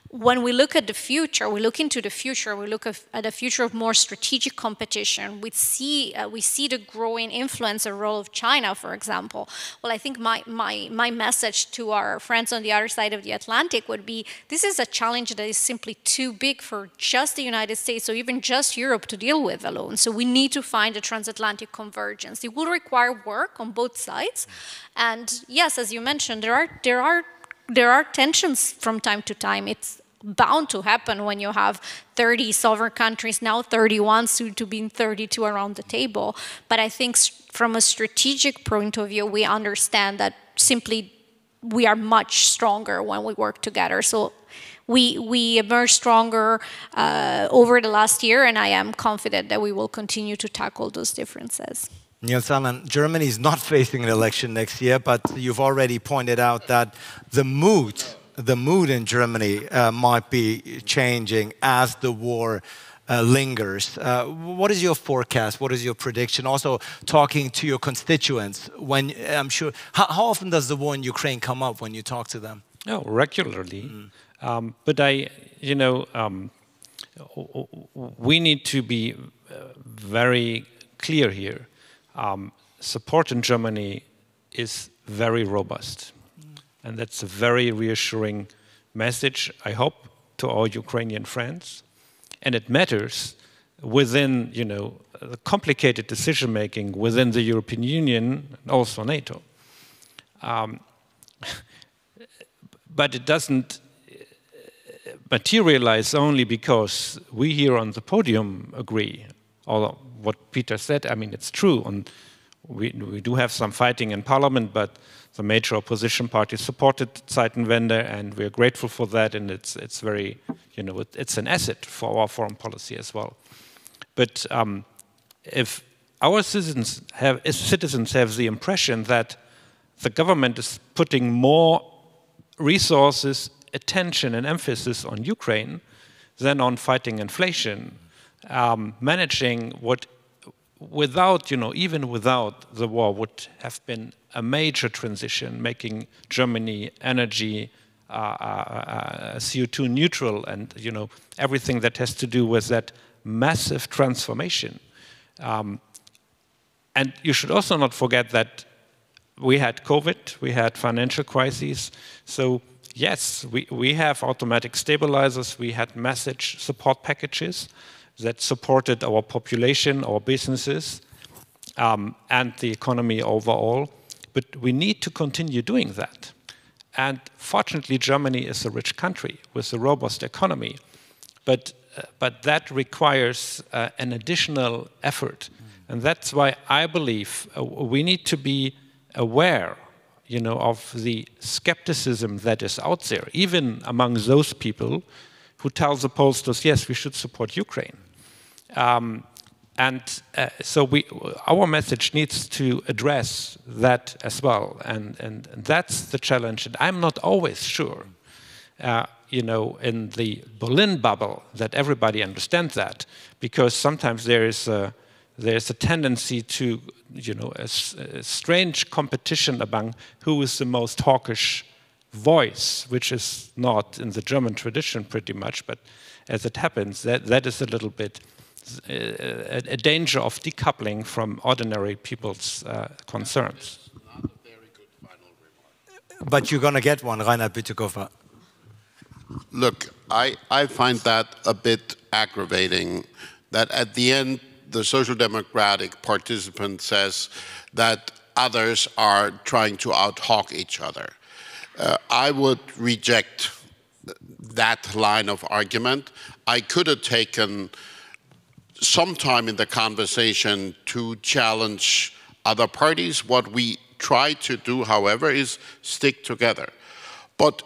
when we look at the future, we look into the future, we look at the future of more strategic competition, we see the growing influence and role of China, for example. Well, I think my message to our friends on the other side of the Atlantic would be, this is a challenge that is simply too big for just the United States or even just Europe to deal with alone. So we need to find a transatlantic convergence. It will require work on both sides. And yes, as you mentioned, there are there are tensions from time to time. It's bound to happen when you have 30 sovereign countries, now 31, soon to be 32 around the table. But I think from a strategic point of view, we understand that simply we are much stronger when we work together. So we emerged stronger over the last year, and I am confident that we will continue to tackle those differences. Niels, Germany is not facing an election next year, but you've already pointed out that the mood in Germany might be changing as the war lingers. What is your forecast? What is your prediction? Also, talking to your constituents, when I'm sure, how often does the war in Ukraine come up when you talk to them? No, regularly. But we need to be very clear here. Support in Germany is very robust. And that's a very reassuring message, I hope, to our Ukrainian friends. And it matters within, the complicated decision-making within the European Union and also NATO. But it doesn't materialize only because we here on the podium agree. Although what Peter said, I mean, it's true. We do have some fighting in Parliament, but the major opposition party supported Zeitenwende, and we're grateful for that. And it's very, it's an asset for our foreign policy as well. But if our citizens have the impression that the government is putting more resources, attention, and emphasis on Ukraine than on fighting inflation, managing what, even without the war, would have been a major transition, making Germany energy CO2 neutral, and everything that has to do with that massive transformation. And you should also not forget that we had COVID, we had financial crises. So yes, we have automatic stabilizers, we had message support packages that supported our population, our businesses, and the economy overall. But we need to continue doing that. And fortunately, Germany is a rich country with a robust economy. But that requires an additional effort. And that's why I believe we need to be aware, of the skepticism that is out there, even among those people who tell the pollsters, yes, we should support Ukraine. So our message needs to address that as well, and that's the challenge. And I'm not always sure, in the Berlin bubble, that everybody understands that, because sometimes there's a tendency to, a strange competition among who is the most hawkish voice, which is not in the German tradition pretty much, but as it happens, that is a little bit a danger of decoupling from ordinary people's concerns. Not a very good final remark. But you're going to get one, Reinhard Bütikofer. Look, I find that a bit aggravating, that at the end, the Social Democratic participant says that others are trying to out-hawk each other. I would reject that line of argument. I could have taken some time in the conversation to challenge other parties. What we try to do, however, is stick together. But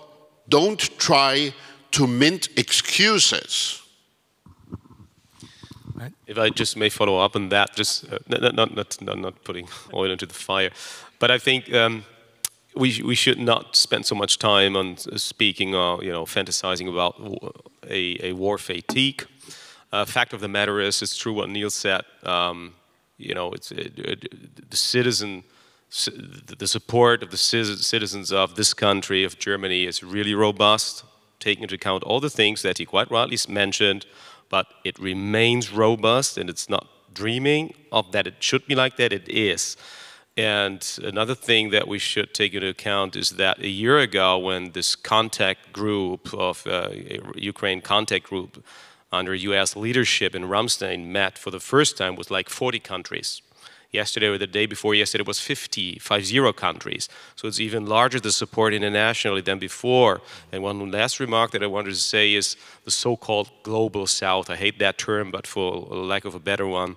don't try to mint excuses. If I just may follow up on that, just not putting oil into the fire, but I think we should not spend so much time on speaking or fantasizing about a war fatigue. Fact of the matter is, it's true what Niels said. It's the support of the citizens of this country, of Germany, is really robust, taking into account all the things that he quite rightly mentioned. But it remains robust, and it's not dreaming of that it should be like that. It is. And another thing that we should take into account is that a year ago, when this contact group of Ukraine contact group under U.S. leadership in Ramstein met for the first time with like 40 countries. Yesterday or the day before yesterday was 50 countries. So it's even larger, the support internationally than before. And one last remark that I wanted to say is the so-called global south. I hate that term, but for lack of a better one,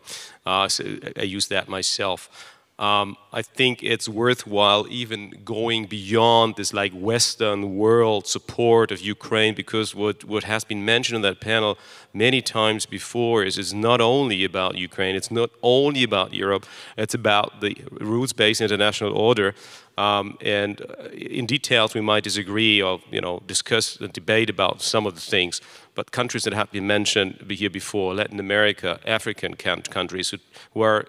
so I use that myself. I think it's worthwhile even going beyond this like Western world support of Ukraine, because what has been mentioned in that panel many times before is it's not only about Ukraine, it's not only about Europe, it's about the rules-based international order. And in details we might disagree or discuss and debate about some of the things, but countries that have been mentioned here before, Latin America, African countries who are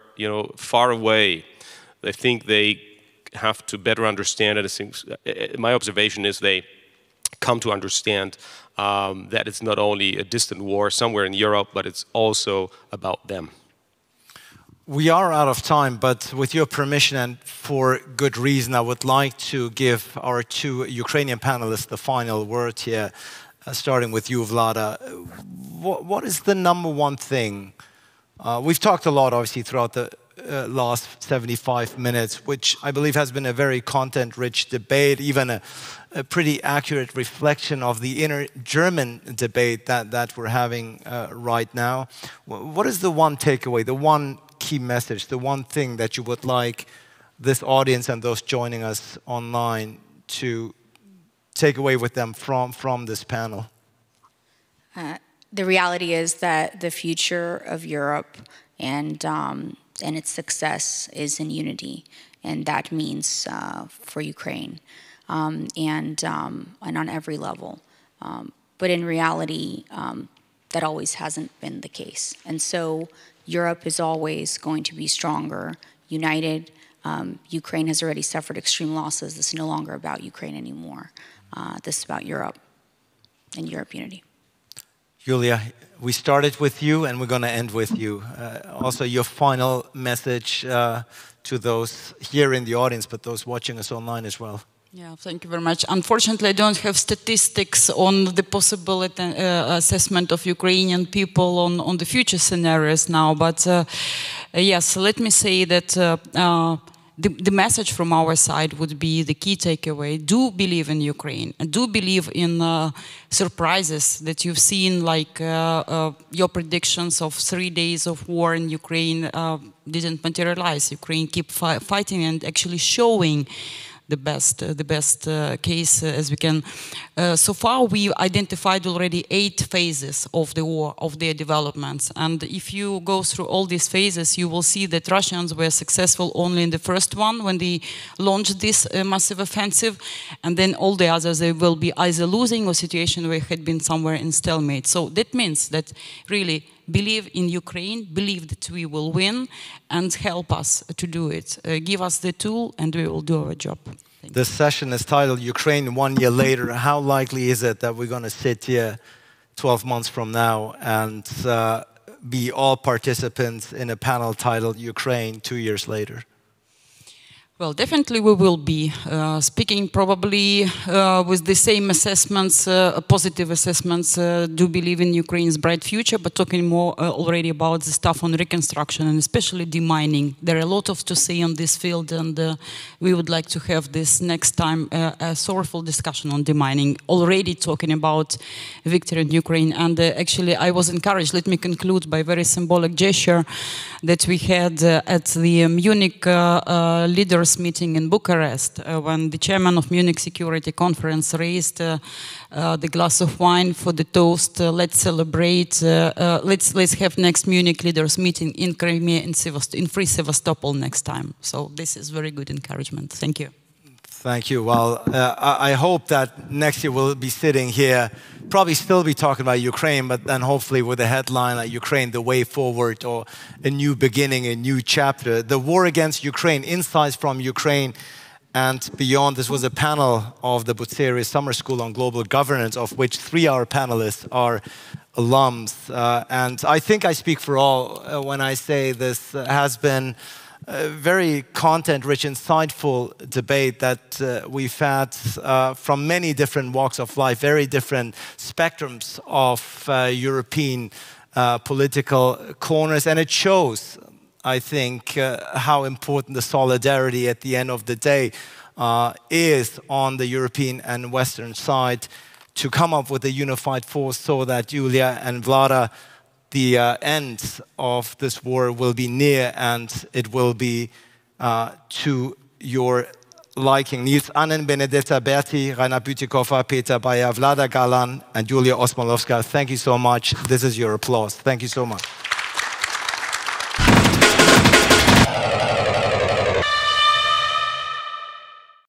far away, I think they have to better understand it. My observation is they come to understand that it's not only a distant war somewhere in Europe, but it's also about them. We are out of time, but with your permission and for good reason, I would like to give our two Ukrainian panelists the final word here, starting with you, Vlada. What is the number one thing? We've talked a lot, obviously, throughout the last 75 minutes, which I believe has been a very content-rich debate, even a pretty accurate reflection of the inner German debate that we're having right now. What is the one takeaway, the one key message, the one thing that you would like this audience and those joining us online to take away with them from this panel? The reality is that the future of Europe and its success is in unity, and that means for Ukraine and on every level. But in reality, that always hasn't been the case. And so Europe is always going to be stronger, united. Ukraine has already suffered extreme losses. This is no longer about Ukraine anymore. This is about Europe and Europe unity. Iuliia, we started with you and we're going to end with you. Also, your final message to those here in the audience, but those watching us online as well. Yeah, thank you very much. Unfortunately, I don't have statistics on the possible assessment of Ukrainian people on the future scenarios now. But yes, let me say that the message from our side would be the key takeaway. Do believe in Ukraine. Do believe in surprises that you've seen, like your predictions of 3 days of war in Ukraine didn't materialize. Ukraine keep fighting and actually showing the best case as we can. So far, we identified already 8 phases of the war, of their developments. And if you go through all these phases, you will see that Russians were successful only in the first one when they launched this massive offensive. And then all the others, they will be either losing or situation where had been somewhere in stalemate. So that means that really believe in Ukraine, believe that we will win, and help us to do it. Give us the tool, and we will do our job. This session is titled Ukraine 1 year later. How likely is it that we're going to sit here 12 months from now and be all participants in a panel titled Ukraine 2 years later? Well, definitely we will be speaking probably with the same assessments, positive assessments, do believe in Ukraine's bright future, but talking more already about the stuff on reconstruction and especially demining. There are a lot to say on this field, and we would like to have this next time a sorrowful discussion on demining, already talking about victory in Ukraine. And actually I was encouraged, let me conclude by a very symbolic gesture that we had at the Munich leaders meeting in Bucharest, when the chairman of Munich Security Conference raised the glass of wine for the toast, let's celebrate, let's have next Munich leaders meeting in Crimea, in free Sevastopol next time. So this is very good encouragement. Thank you. Thank you. Well, I hope that next year we'll be sitting here, probably still be talking about Ukraine, but then hopefully with a headline like Ukraine, the way forward, or a new beginning, a new chapter. The war against Ukraine, insights from Ukraine and beyond. This was a panel of the Bucerius Summer School on Global Governance, of which 3 of our panelists are alums. And I think I speak for all when I say this has been a very content-rich, insightful debate that we've had from many different walks of life, very different spectrums of European political corners, and it shows I think, how important the solidarity at the end of the day is on the European and Western side to come up with a unified force so that Iuliia and Vlada, the end of this war will be near and it will be to your liking. Niels, Annen, Benedetta, Berti, Reinhard, Bütikofer, Peter, Beyer, Vlada, Galan, and Iuliia Osmolovska, thank you so much. This is your applause. Thank you so much.